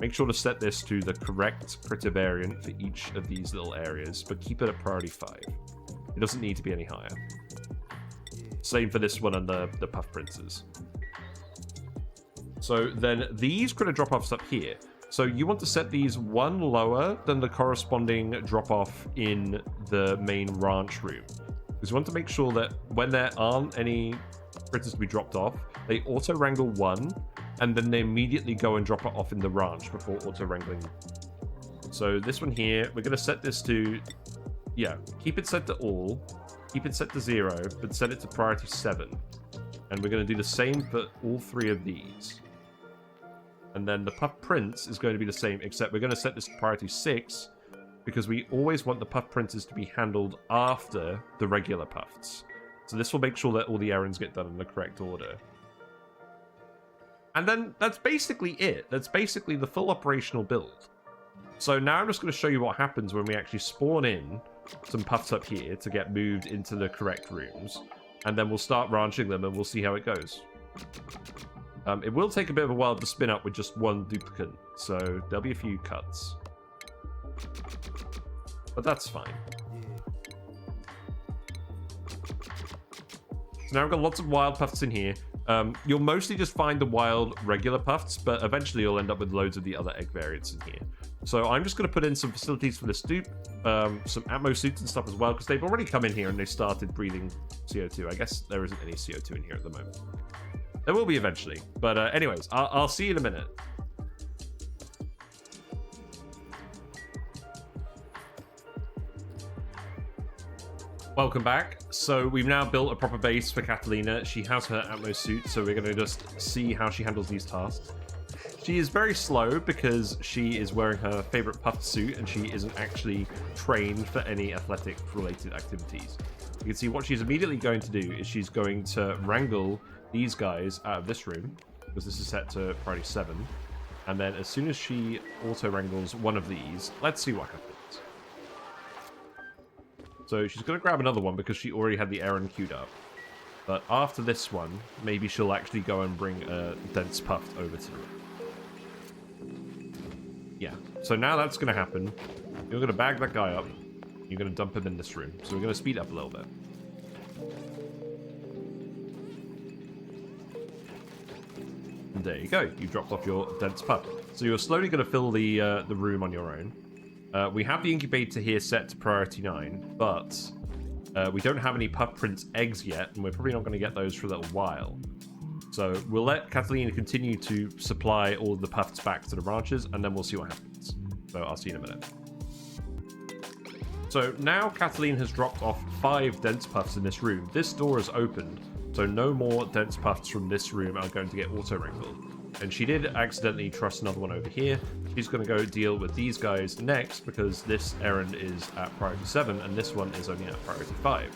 make sure to set this to the correct critter variant for each of these little areas, but keep it at priority 5. It doesn't need to be any higher. Same for this one and the puff princes. So then these critter drop-offs up here. So you want to set these one lower than the corresponding drop-off in the main ranch room. Because you want to make sure that when there aren't any critters to be dropped off, they auto-wrangle 1, and then they immediately go and drop it off in the ranch before auto-wrangling. So this one here, we're going to set this to, yeah, keep it set to all, keep it set to 0, but set it to priority 7. And we're going to do the same for all 3 of these. And then the puff prince is going to be the same, except we're going to set this to priority 6 because we always want the puff princes to be handled after the regular puffs. So this will make sure that all the errands get done in the correct order. And then that's basically it. That's basically the full operational build. So now I'm just going to show you what happens when we actually spawn in some puffs up here to get moved into the correct rooms. And then we'll start ranching them and we'll see how it goes. It will take a bit of a while to spin up with just one duplicate, so there'll be a few cuts. But that's fine. So now I've got lots of wild puffs in here. You'll mostly just find the wild regular puffs, but eventually you'll end up with loads of the other egg variants in here. So I'm just going to put in some facilities for this dupe, some Atmo suits and stuff as well, because they've already come in here and they started breathing CO2. I guess there isn't any CO2 in here at the moment. There will be eventually. But anyways, I'll see you in a minute. Welcome back. So we've now built a proper base for Catalina. She has her Atmo suit, so we're going to just see how she handles these tasks. She is very slow because she is wearing her favorite puff suit and she isn't actually trained for any athletic-related activities. You can see what she's immediately going to do is she's going to wrangle these guys out of this room, because this is set to priority 7. And then as soon as she auto-wrangles one of these, let's see what happens. So she's going to grab another one because she already had the errand queued up. But after this one, maybe she'll actually go and bring a dense puff over to her. Yeah, so now that's going to happen. You're going to bag that guy up. You're going to dump him in this room. So we're going to speed up a little bit. And there you go. You dropped off your dense puff. So you're slowly going to fill the room on your own. We have the incubator here set to priority 9, but we don't have any puff prince eggs yet, and we're probably not going to get those for a little while. So we'll let Catalina continue to supply all the Pufts back to the ranches, and then we'll see what happens. So I'll see you in a minute. So now Catalina has dropped off 5 dense Pufts in this room. This door is opened, so no more dense Pufts from this room are going to get auto-wrangled. And she did accidentally trust another one over here. She's going to go deal with these guys next, because this errand is at priority 7, and this one is only at priority 5.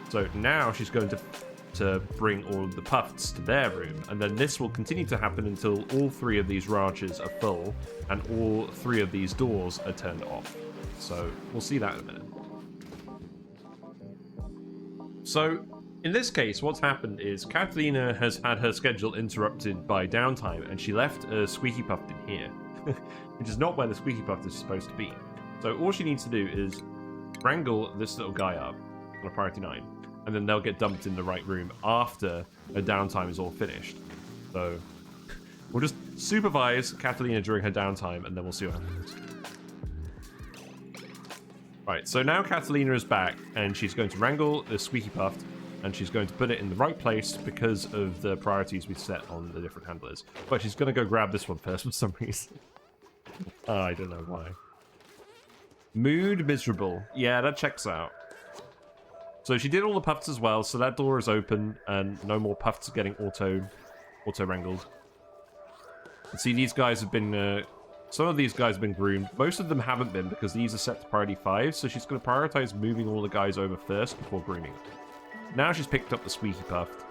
So now she's going to bring all of the Pufts to their room, and then this will continue to happen until all 3 of these ranches are full, and all 3 of these doors are turned off. So we'll see that in a minute. So in this case, what's happened is Catalina has had her schedule interrupted by downtime, and she left a Squeaky Puft in here, which is not where the Squeaky Puft is supposed to be. So all she needs to do is wrangle this little guy up on a priority 9, and then they'll get dumped in the right room after her downtime is all finished. So we'll just supervise Catalina during her downtime, and then we'll see what happens. Right, so now Catalina is back, and she's going to wrangle the Squeaky Puft, and she's going to put it in the right place because of the priorities we set on the different handlers. But she's going to go grab this one first for some reason. I don't know why. Mood miserable. Yeah, that checks out. So she did all the Pufts as well, so that door is open, and no more Pufts getting auto-wrangled. And see, these guys have been... some of these guys have been groomed. Most of them haven't been, because these are set to priority 5, so she's going to prioritize moving all the guys over first before grooming them. Now she's picked up the Squeaky Puft,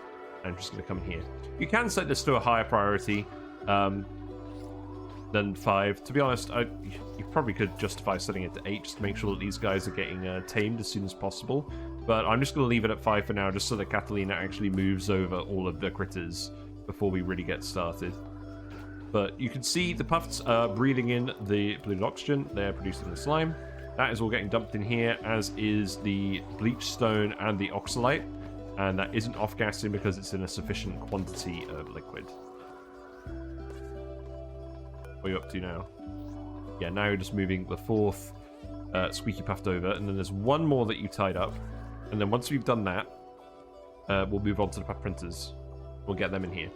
and she's going to come in here. You can set this to a higher priority than 5. To be honest, you probably could justify setting it to 8 just to make sure that these guys are getting tamed as soon as possible. But I'm just going to leave it at 5 for now, just so that Catalina actually moves over all of the critters before we really get started. But you can see the Pufts are breathing in the polluted oxygen. They're producing the slime. That is all getting dumped in here, as is the Bleach Stone and the Oxylite. And that isn't off-gassing because it's in a sufficient quantity of liquid. What are you up to now? Yeah, now you're just moving the 4th Squeaky Puft over. And then there's one more that you tied up. And then once we've done that, we'll move on to the Puft printers. We'll get them in here.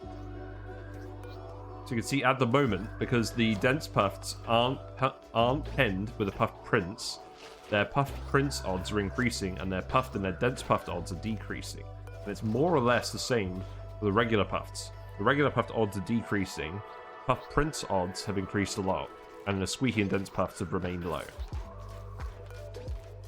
So you can see at the moment, because the dense Pufts aren't penned with the Puft prints, their Puft prints odds are increasing, and their Puft and their dense Puft odds are decreasing. And it's more or less the same for the regular Pufts. The regular Puft odds are decreasing, Puft prints odds have increased a lot, and the Squeaky and dense Pufts have remained low.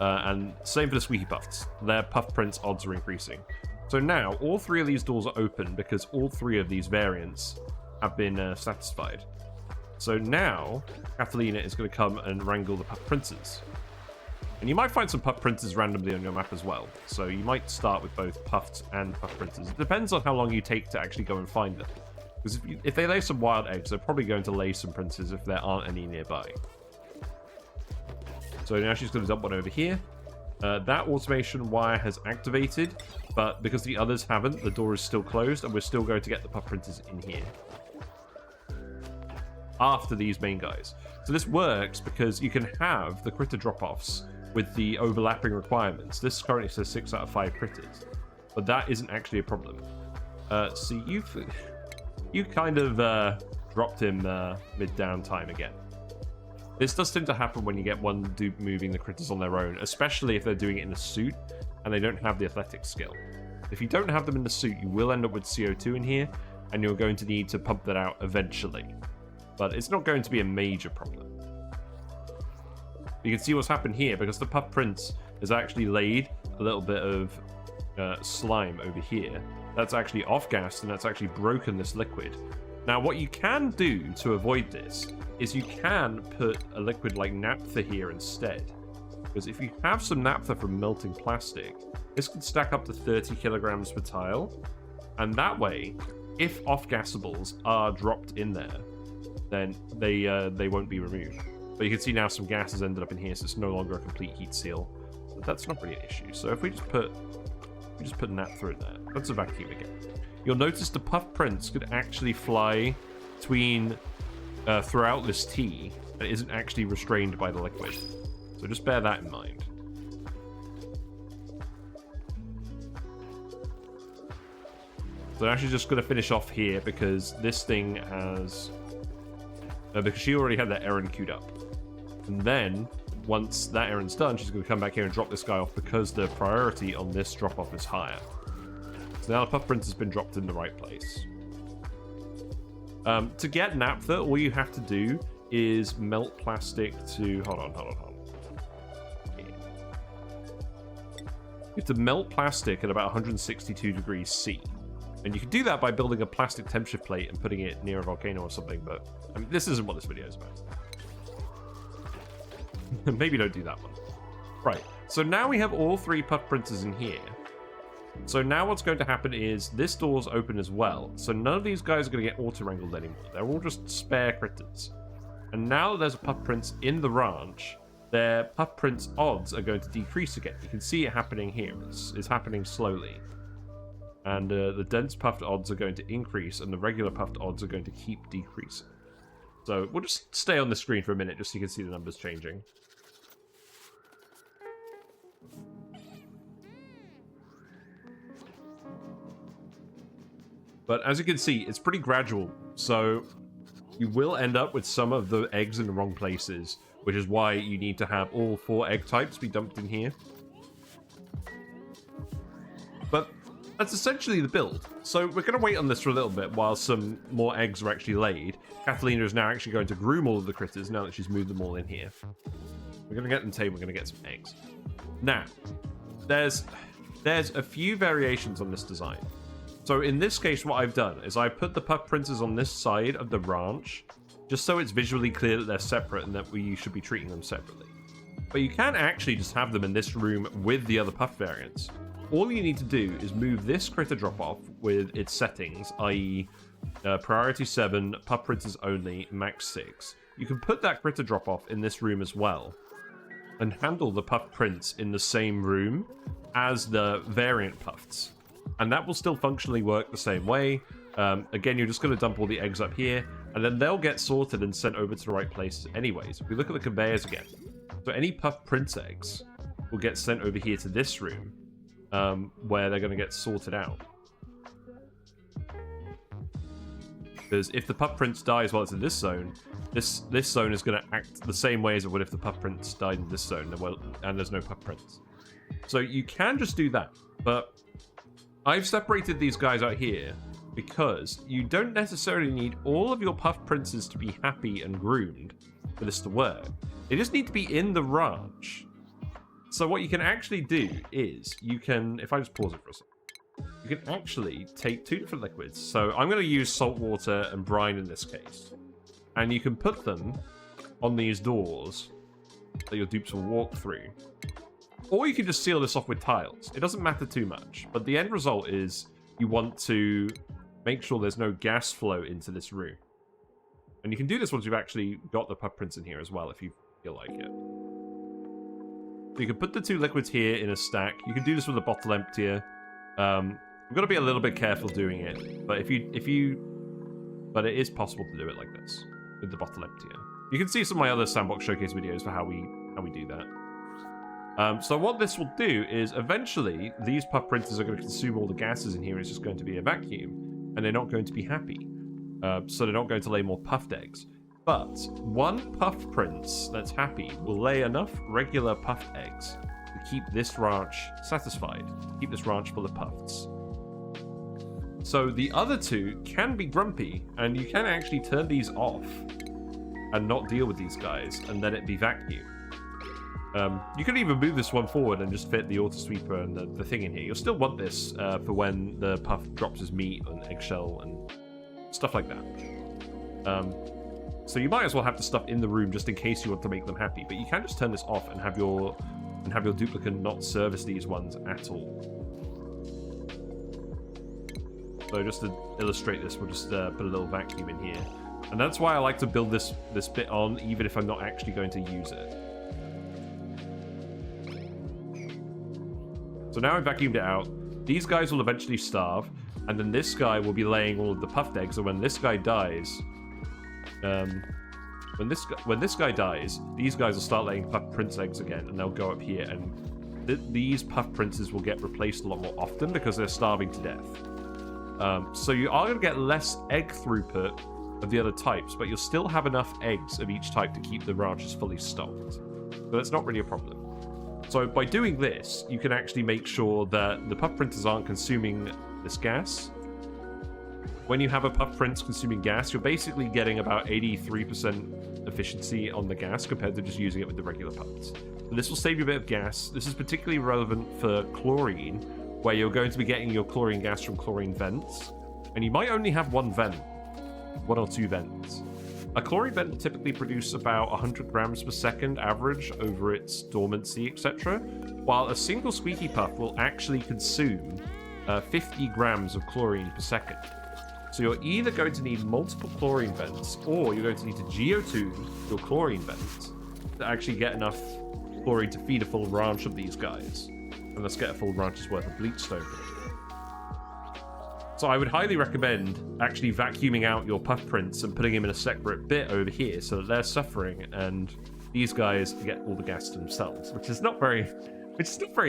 And same for the Squeaky Pufts. Their Puft prints odds are increasing. So now, all 3 of these doors are open because all 3 of these variants have been satisfied. So now, Catalina is going to come and wrangle the Puft printers. And you might find some Puft printers randomly on your map as well. So you might start with both Pufts and Puft printers. It depends on how long you take to actually go and find them. Because if they lay some wild eggs, they're probably going to lay some printers if there aren't any nearby. So now she's going to dump one over here. That automation wire has activated, but because the others haven't, the door is still closed, and we're still going to get the Puft printers in here after these main guys. So this works because you can have the critter drop-offs with the overlapping requirements. This currently says 6 out of 5 critters, but that isn't actually a problem. See, you kind of dropped him mid-downtime again. This does tend to happen when you get one dude moving the critters on their own, especially if they're doing it in a suit and they don't have the athletic skill. If you don't have them in the suit, you will end up with CO2 in here, and you're going to need to pump that out eventually. But it's not going to be a major problem. You can see what's happened here, because the Puft prints has actually laid a little bit of slime over here. That's actually off-gassed, and that's actually broken this liquid. Now, what you can do to avoid this is you can put a liquid like naphtha here instead. Because if you have some naphtha from melting plastic, this can stack up to 30 kilograms per tile. And that way, if off-gassables are dropped in there, then they won't be removed. But you can see now some gas has ended up in here, so it's no longer a complete heat seal. But that's not really an issue. So if we just put naphtha in there, that's a vacuum again. You'll notice the Puft prints could actually fly between throughout this tea, and it isn't actually restrained by the liquid. So just bear that in mind. So I'm actually just going to finish off here because this thing has... because she already had that errand queued up. And then, once that errand's done, she's going to come back here and drop this guy off because the priority on this drop-off is higher. So now the Puff Prince has been dropped in the right place. To get naphtha, all you have to do is melt plastic to... Hold on. You have to melt plastic at about 162 degrees C. And you can do that by building a plastic temperature plate and putting it near a volcano or something, but I mean, this isn't what this video is about. Maybe don't do that one. Right, so now we have all 3 Puff Princes in here. So now what's going to happen is this door's open as well, so none of these guys are going to get auto-wrangled anymore. They're all just spare critters. And now that there's a Puff Prince in the ranch, their Puff Prince odds are going to decrease again. You can see it happening here. It's happening slowly. And the dense puffed odds are going to increase, and the regular puffed odds are going to keep decreasing. So we'll just stay on the screen for a minute, just so you can see the numbers changing. But as you can see, it's pretty gradual. So you will end up with some of the eggs in the wrong places, which is why you need to have all 4 egg types be dumped in here. But that's essentially the build. So we're going to wait on this for a little bit while some more eggs are actually laid. Catalina is now actually going to groom all of the critters now that she's moved them all in here. We're going to get them tamed, we're going to get some eggs. Now, there's a few variations on this design. So in this case, what I've done is I put the Puff Princes on this side of the ranch, just so it's visually clear that they're separate and that we should be treating them separately. But you can actually just have them in this room with the other Puff variants. All you need to do is move this critter drop-off with its settings, i.e. priority 7, Puff Princes only, max 6. You can put that critter drop-off in this room as well, and handle the Puff Prince in the same room as the variant Pufts. And that will still functionally work the same way. Again, you're just going to dump all the eggs up here, and then they'll get sorted and sent over to the right places anyways. If we look at the conveyors again, so any Puff Prince eggs will get sent over here to this room, where they're going to get sorted out. Because if the Puff Prince dies while it's in this zone, this zone is going to act the same way as it would if the Puff Prince died in this zone, and there's no Puff Prince. So you can just do that, but I've separated these guys out here because you don't necessarily need all of your Puff Princes to be happy and groomed for this to work. They just need to be in the ranch. So what you can actually do is, you can, if I just pause it for a second, you can actually take 2 different liquids. So I'm going to use salt water and brine in this case. And you can put them on these doors that your dupes will walk through. Or you can just seal this off with tiles. It doesn't matter too much. But the end result is you want to make sure there's no gas flow into this room. And you can do this once you've actually got the Puff Prince in here as well, if you feel like it. So you can put the 2 liquids here in a stack. You can do this with a bottle emptier. We've got to be a little bit careful doing it. But but it is possible to do it like this with the bottle emptier. You can see some of my other Sandbox Showcase videos for how we do that. So what this will do is eventually these Puff Princes are going to consume all the gases in here. It's just going to be a vacuum, and they're not going to be happy. So they're not going to lay more puffed eggs. But one Puff Prince that's happy will lay enough regular puffed eggs to keep this ranch satisfied, keep this ranch full of Pufts. So the other 2 can be grumpy, and you can actually turn these off and not deal with these guys, and let it be vacuum. You can even move this one forward and just fit the auto sweeper and the thing in here. You'll still want this for when the Puff drops his meat and eggshell and stuff like that. So you might as well have the stuff in the room just in case you want to make them happy. But you can just turn this off and have your duplicate not service these ones at all. So just to illustrate this, we'll just put a little vacuum in here. And that's why I like to build this bit on, even if I'm not actually going to use it. So now I've vacuumed it out. These guys will eventually starve, and then this guy will be laying all of the puffed eggs, and when this guy dies... when this guy dies, these guys will start laying Puff Prince eggs again, and they'll go up here, and these Puff Princes will get replaced a lot more often because they're starving to death. So you are going to get less egg throughput of the other types, but you'll still have enough eggs of each type to keep the ranches fully stocked. So that's not really a problem. So by doing this, you can actually make sure that the puff printers aren't consuming this gas. When you have a puff prince consuming gas, you're basically getting about 83% efficiency on the gas compared to just using it with the regular puffs. So this will save you a bit of gas. This is particularly relevant for chlorine, where you're going to be getting your chlorine gas from chlorine vents. And you might only have one or two vents. A chlorine vent will typically produce about 100 grams per second average over its dormancy, etc., while a single squeaky puff will actually consume 50 grams of chlorine per second. So you're either going to need multiple chlorine vents, or you're going to need to geotune your chlorine vents to actually get enough chlorine to feed a full ranch of these guys. And let's get a full ranch's worth of bleach stone. So I would highly recommend actually vacuuming out your puff prints and putting them in a separate bit over here so that they're suffering and these guys get all the gas to themselves, which is not very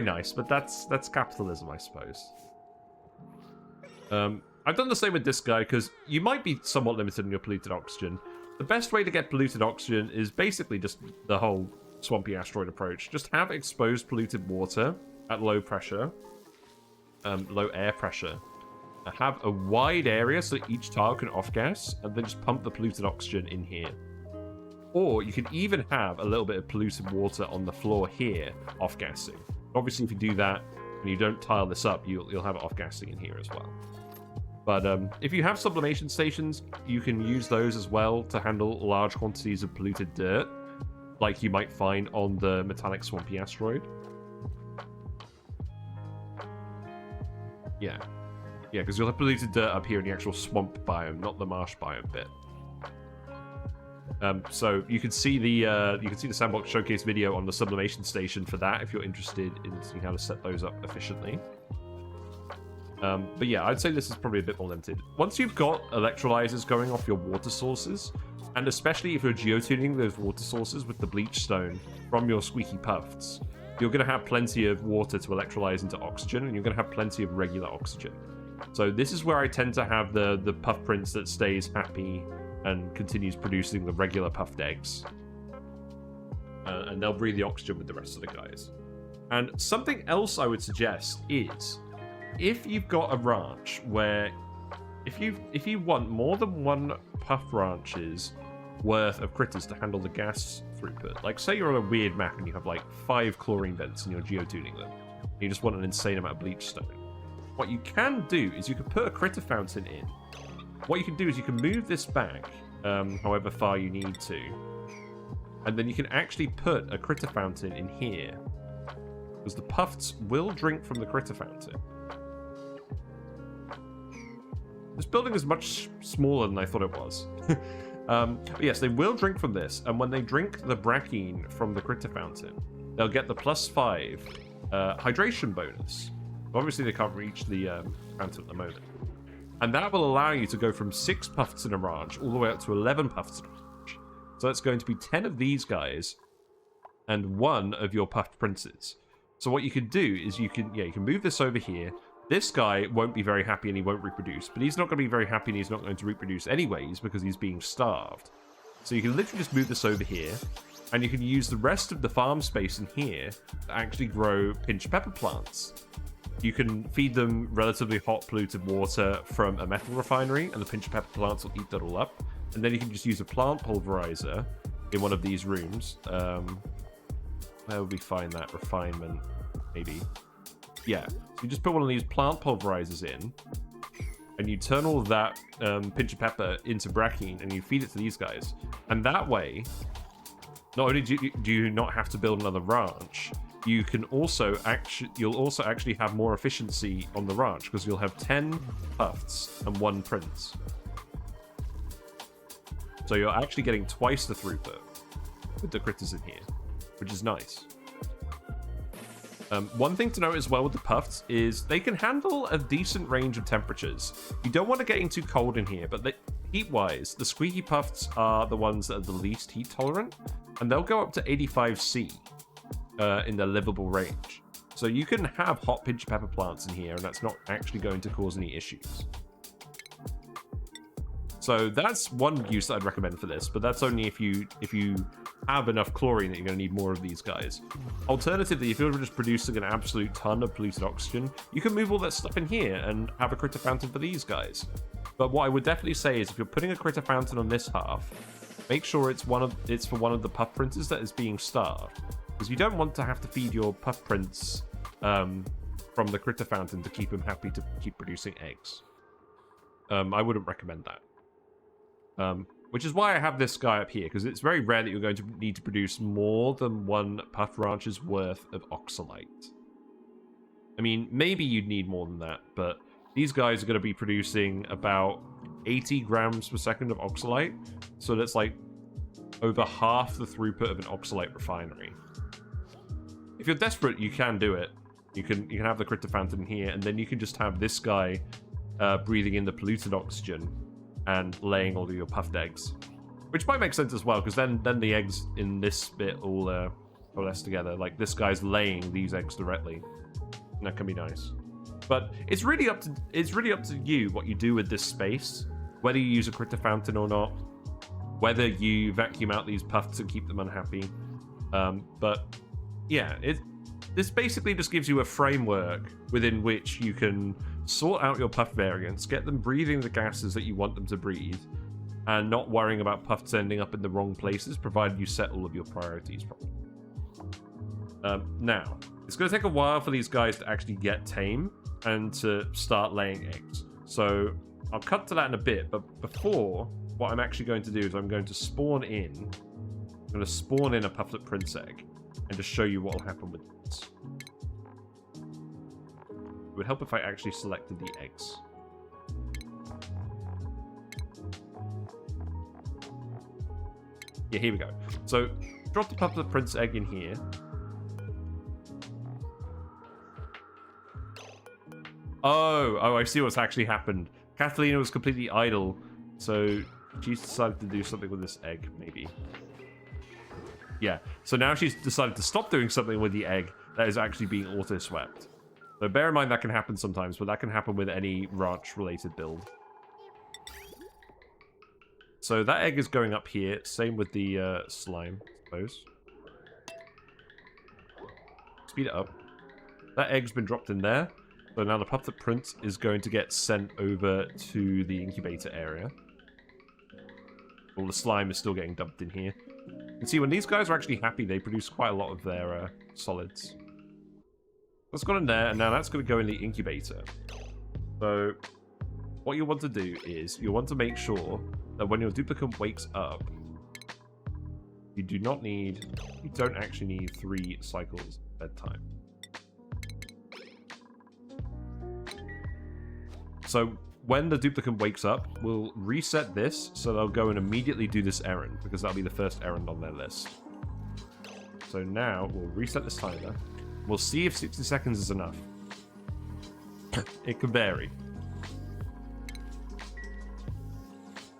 nice, but that's capitalism, I suppose. I've done the same with this guy because you might be somewhat limited in your polluted oxygen. The best way to get polluted oxygen is basically just the whole swampy asteroid approach. Just have exposed polluted water at low pressure, low air pressure. Have a wide area so that each tile can off-gas, and then just pump the polluted oxygen in here. Or you can even have a little bit of polluted water on the floor here, off-gassing. Obviously, if you do that and you don't tile this up, you'll have it off-gassing in here as well. But if you have sublimation stations, you can use those as well to handle large quantities of polluted dirt, like you might find on the metallic swampy asteroid. Yeah. Yeah, because you'll have polluted dirt up here in the actual swamp biome, not the marsh biome bit. So you can see the Sandbox Showcase video on the sublimation station for that if you're interested in seeing how to set those up efficiently. But yeah, I'd say this is probably a bit more limited. Once you've got electrolyzers going off your water sources, and especially if you're geotuning those water sources with the bleach stone from your squeaky puffs, you're going to have plenty of water to electrolyze into oxygen, and you're going to have plenty of regular oxygen. So this is where I tend to have the puff prince that stays happy and continues producing the regular puffed eggs. And they'll breathe the oxygen with the rest of the guys. And something else I would suggest is, if you've got a ranch where, if you want more than one puff ranch's worth of critters to handle the gas throughput, like say you're on a weird map and you have like 5 chlorine vents and you're geotuning them, and you just want an insane amount of bleach stone. What you can do is you can put a critter fountain in. What you can do is you can move this back, however far you need to, and then you can actually put a critter fountain in here, because the Pufts will drink from the critter fountain. This building is much smaller than I thought it was. But yes, they will drink from this, and when they drink the brackine from the critter fountain, they'll get the +5 hydration bonus. Obviously, they can't reach the fountain at the moment. And that will allow you to go from 6 Pufts in a ranch all the way up to 11 Pufts in a ranch. So that's going to be 10 of these guys and 1 of your puffed princes. So what you can do is you can move this over here. This guy won't be very happy and he won't reproduce, but he's not going to be very happy and he's not going to reproduce anyways because he's being starved. So you can literally just move this over here, and you can use the rest of the farm space in here to actually grow pinch pepper plants. You can feed them relatively hot polluted water from a metal refinery, and the pinch pepper plants will eat that all up. And then you can just use a plant pulverizer in one of these rooms. Where would we find that? Refinement, maybe. Yeah, so you just put one of these plant pulverizers in, and you turn all of that pinch of pepper into brackine, and you feed it to these guys. And that way, not only do you not have to build another ranch, you'll also actually have more efficiency on the ranch, because you'll have 10 Pufts and 1 prince. So you're actually getting twice the throughput with the critters in here, which is nice. One thing to note as well with the Pufts is they can handle a decent range of temperatures. You don't want to get too cold in here, but heat-wise, the squeaky Pufts are the ones that are the least heat tolerant, and they'll go up to 85°C in their livable range. So you can have hot pinch pepper plants in here, and that's not actually going to cause any issues. So that's one use that I'd recommend for this, but that's only if you have enough chlorine that you're going to need more of these guys. Alternatively, if you're just producing an absolute ton of polluted oxygen, you can move all that stuff in here and have a critter fountain for these guys. But what I would definitely say is if you're putting a critter fountain on this half, make sure it's for one of the puff princes that is being starved, because you don't want to have to feed your puff prince from the critter fountain to keep them happy to keep producing eggs. I wouldn't recommend that. Which is why I have this guy up here, because it's very rare that you're going to need to produce more than one puff ranch's worth of Oxylite. I mean, maybe you'd need more than that, but these guys are going to be producing about 80 grams per second of Oxylite, so that's like over half the throughput of an Oxylite refinery. If you're desperate, you can do it. You can have the critter fountain here, and then you can just have this guy breathing in the polluted oxygen and laying all of your puffed eggs, which might make sense as well, because then the eggs in this bit all coalesce together. Like this guy's laying these eggs directly, and that can be nice. But it's really up to you what you do with this space, whether you use a critter fountain or not, whether you vacuum out these puffs and keep them unhappy. But yeah, this basically just gives you a framework within which you can sort out your puff variants, get them breathing the gases that you want them to breathe, and not worrying about puffs ending up in the wrong places, provided you set all of your priorities properly. Now, it's going to take a while for these guys to actually get tame and to start laying eggs. So I'll cut to that in a bit, but before, what I'm actually going to do is I'm going to spawn in a pufflet prince egg, and just show you what will happen with this. It would help if I actually selected the eggs. Yeah, here we go. So, drop the pufflet prince egg in here. Oh, I see what's actually happened. Catalina was completely idle, so she's decided to do something with this egg, maybe. Yeah, so now she's decided to stop doing something with the egg that is actually being auto-swept. So bear in mind that can happen sometimes, but that can happen with any ranch-related build. So that egg is going up here. Same with the slime, I suppose. Speed it up. That egg's been dropped in there. So now the pufflet prince is going to get sent over to the incubator area. All the slime is still getting dumped in here. You can see when these guys are actually happy, they produce quite a lot of their solids. That's gone in there, and now that's going to go in the incubator. So what you want to do is you want to make sure that when your duplicate wakes up, you don't actually need 3 cycles at bedtime. So when the duplicate wakes up, we'll reset this so they'll go and immediately do this errand, because that'll be the first errand on their list. So now we'll reset this timer. We'll see if 60 seconds is enough. It can vary.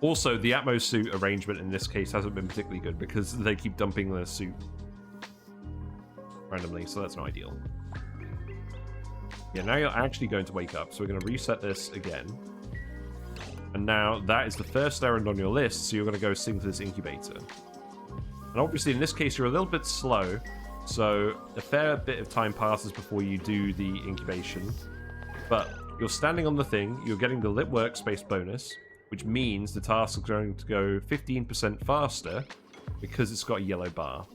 Also, the Atmos suit arrangement in this case hasn't been particularly good because they keep dumping their suit randomly, so that's not ideal. Yeah, now you're actually going to wake up, so we're going to reset this again. And now that is the first errand on your list, so you're going to go sing to this incubator. And obviously in this case you're a little bit slow, so a fair bit of time passes before you do the incubation. But you're standing on the thing, you're getting the lit workspace bonus, which means the task is going to go 15% faster because it's got a yellow bar.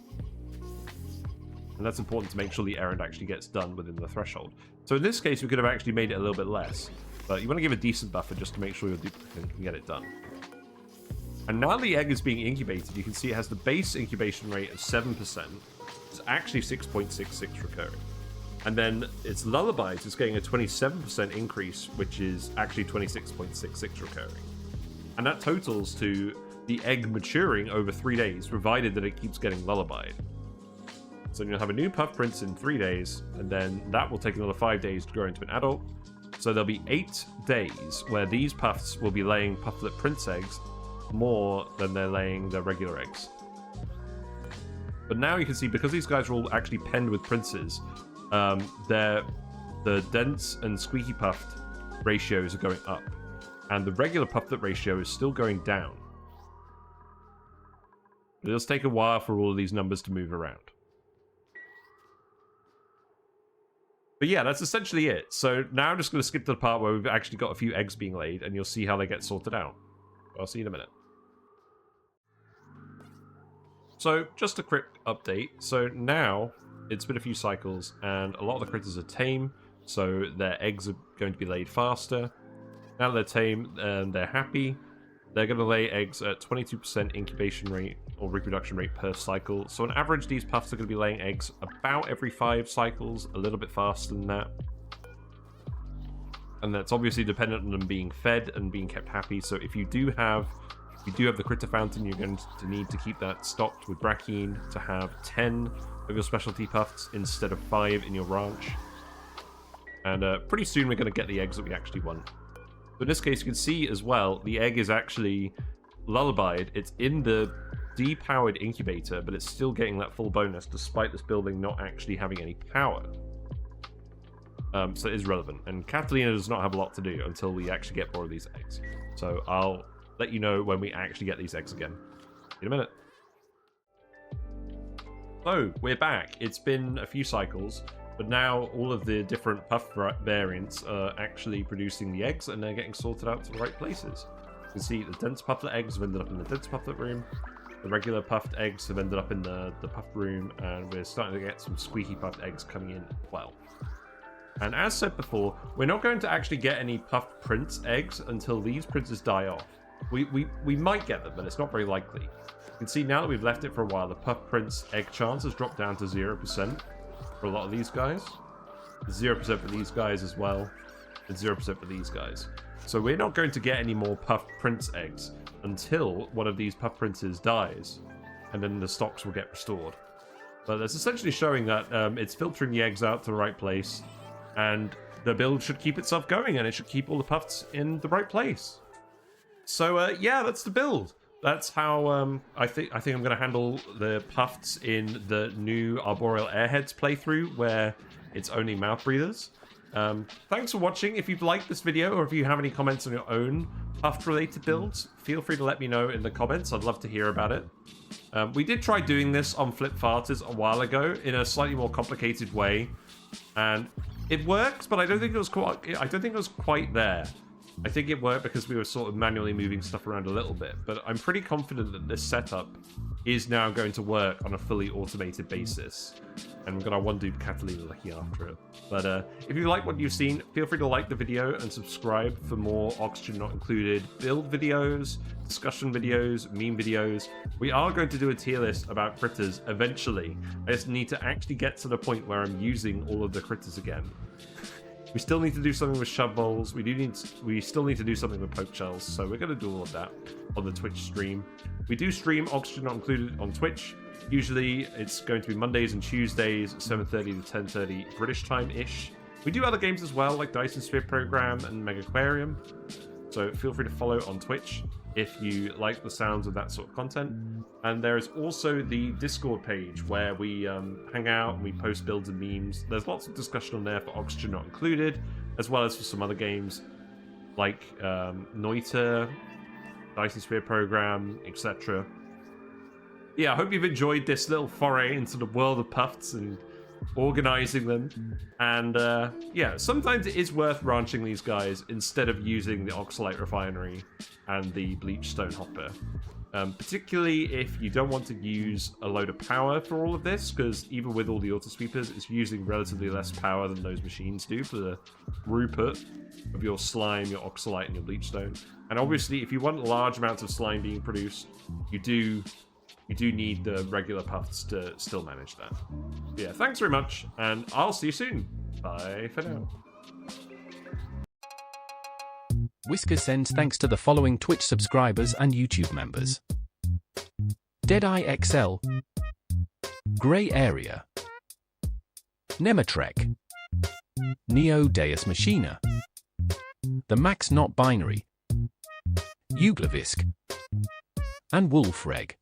And that's important to make sure the errand actually gets done within the threshold. So in this case, we could have actually made it a little bit less. But you want to give a decent buffer just to make sure your duplicate can get it done. And now the egg is being incubated, you can see it has the base incubation rate of 7%. It's actually 6.66 recurring. And then its lullabies is getting a 27% increase, which is actually 26.66 recurring. And that totals to the egg maturing over 3 days, provided that it keeps getting lullabied. So you'll have a new puff prince in 3 days, and then that will take another 5 days to grow into an adult. So there'll be 8 days where these puffs will be laying pufflet prince eggs more than they're laying their regular eggs. But now you can see, because these guys are all actually penned with princes, the dense and squeaky puffed ratios are going up. and the regular pufflet ratio is still going down. It does take a while for all of these numbers to move around. But yeah, that's essentially it. So now I'm just going to skip to the part where we've actually got a few eggs being laid, and you'll see how they get sorted out. I'll see you in a minute. So, just a quick update. So now, it's been a few cycles, and a lot of the critters are tame, so their eggs are going to be laid faster. Now that they're tame and they're happy, they're going to lay eggs at 22% incubation rate or reproduction rate per cycle. So on average, these puffs are going to be laying eggs about every 5 cycles, a little bit faster than that. And that's obviously dependent on them being fed and being kept happy. So if you do have the critter fountain, you're going to need to keep that stocked with Brackine to have 10 of your specialty puffs instead of 5 in your ranch. And pretty soon we're going to get the eggs that we actually want. So in this case, you can see as well, the egg is actually lullabied. It's in the depowered incubator, but it's still getting that full bonus despite this building not actually having any power. So it is relevant. And Catalina does not have a lot to do until we actually get more of these eggs. So I'll let you know when we actually get these eggs again. In a minute. So, we're back. It's been a few cycles, but now all of the different puff variants are actually producing the eggs, and they're getting sorted out to the right places. You can see the dense pufflet eggs have ended up in the dense pufflet room, the regular puffed eggs have ended up in the puffed room, and we're starting to get some squeaky puffed eggs coming in as well. And as said before, we're not going to actually get any puffed prince eggs until these princes die off. We might get them, but it's not very likely. You can see now that we've left it for a while, the puff prince egg chance has dropped down to 0% for a lot of these guys. 0% for these guys as well, and 0% for these guys. So we're not going to get any more puff prince eggs until one of these puff princes dies, and then the stocks will get restored. But that's essentially showing that it's filtering the eggs out to the right place, and the build should keep itself going, and it should keep all the puffs in the right place. So yeah, that's the build. That's how I think I'm going to handle the Pufts in the new Arboreal Airheads playthrough, where it's only mouth breathers. Thanks for watching. If you've liked this video, or if you have any comments on your own Puft-related builds, feel free to let me know in the comments. I'd love to hear about it. We did try doing this on Flip Farters a while ago in a slightly more complicated way, and it works, but I don't think it was quite there. I think it worked because we were sort of manually moving stuff around a little bit, but I'm pretty confident that this setup is now going to work on a fully automated basis, and we're going to undo Catalina looking after it. But if you like what you've seen, feel free to like the video and subscribe for more Oxygen Not Included build videos, discussion videos, meme videos. We are going to do a tier list about critters eventually. I just need to actually get to the point where I'm using all of the critters again. We still need to do something with shove bowls. We still need to do something with poke shells. So we're going to do all of that on the Twitch stream. We do stream Oxygen Not Included on Twitch. Usually it's going to be Mondays and Tuesdays, 7:30 to 10:30 British time-ish. We do other games as well, like Dyson Sphere Program and Mega Aquarium. So feel free to follow on Twitch if you like the sounds of that sort of content. And there is also the Discord page where we hang out and we post builds and memes. There's lots of discussion on there for Oxygen Not Included, as well as for some other games like Noita, Dyson Sphere Program, etc. Yeah, I hope you've enjoyed this little foray into the world of Pufts and organizing them. And yeah, sometimes it is worth ranching these guys instead of using the Oxylite Refinery and the Bleach Stone hopper. Particularly if you don't want to use a load of power for all of this, because even with all the auto sweepers, it's using relatively less power than those machines do for the throughput of your slime, your Oxylite, and your Bleach Stone. And obviously, if you want large amounts of slime being produced, you do need the regular Pufts to still manage that. Yeah, thanks very much, and I'll see you soon. Bye for now. Whisker sends thanks to the following Twitch subscribers and YouTube members: Deadeye XL, Grey Area, Nematrek, Neo Deus Machina, The Max Not Binary, Uglavisk, and Wolfreg.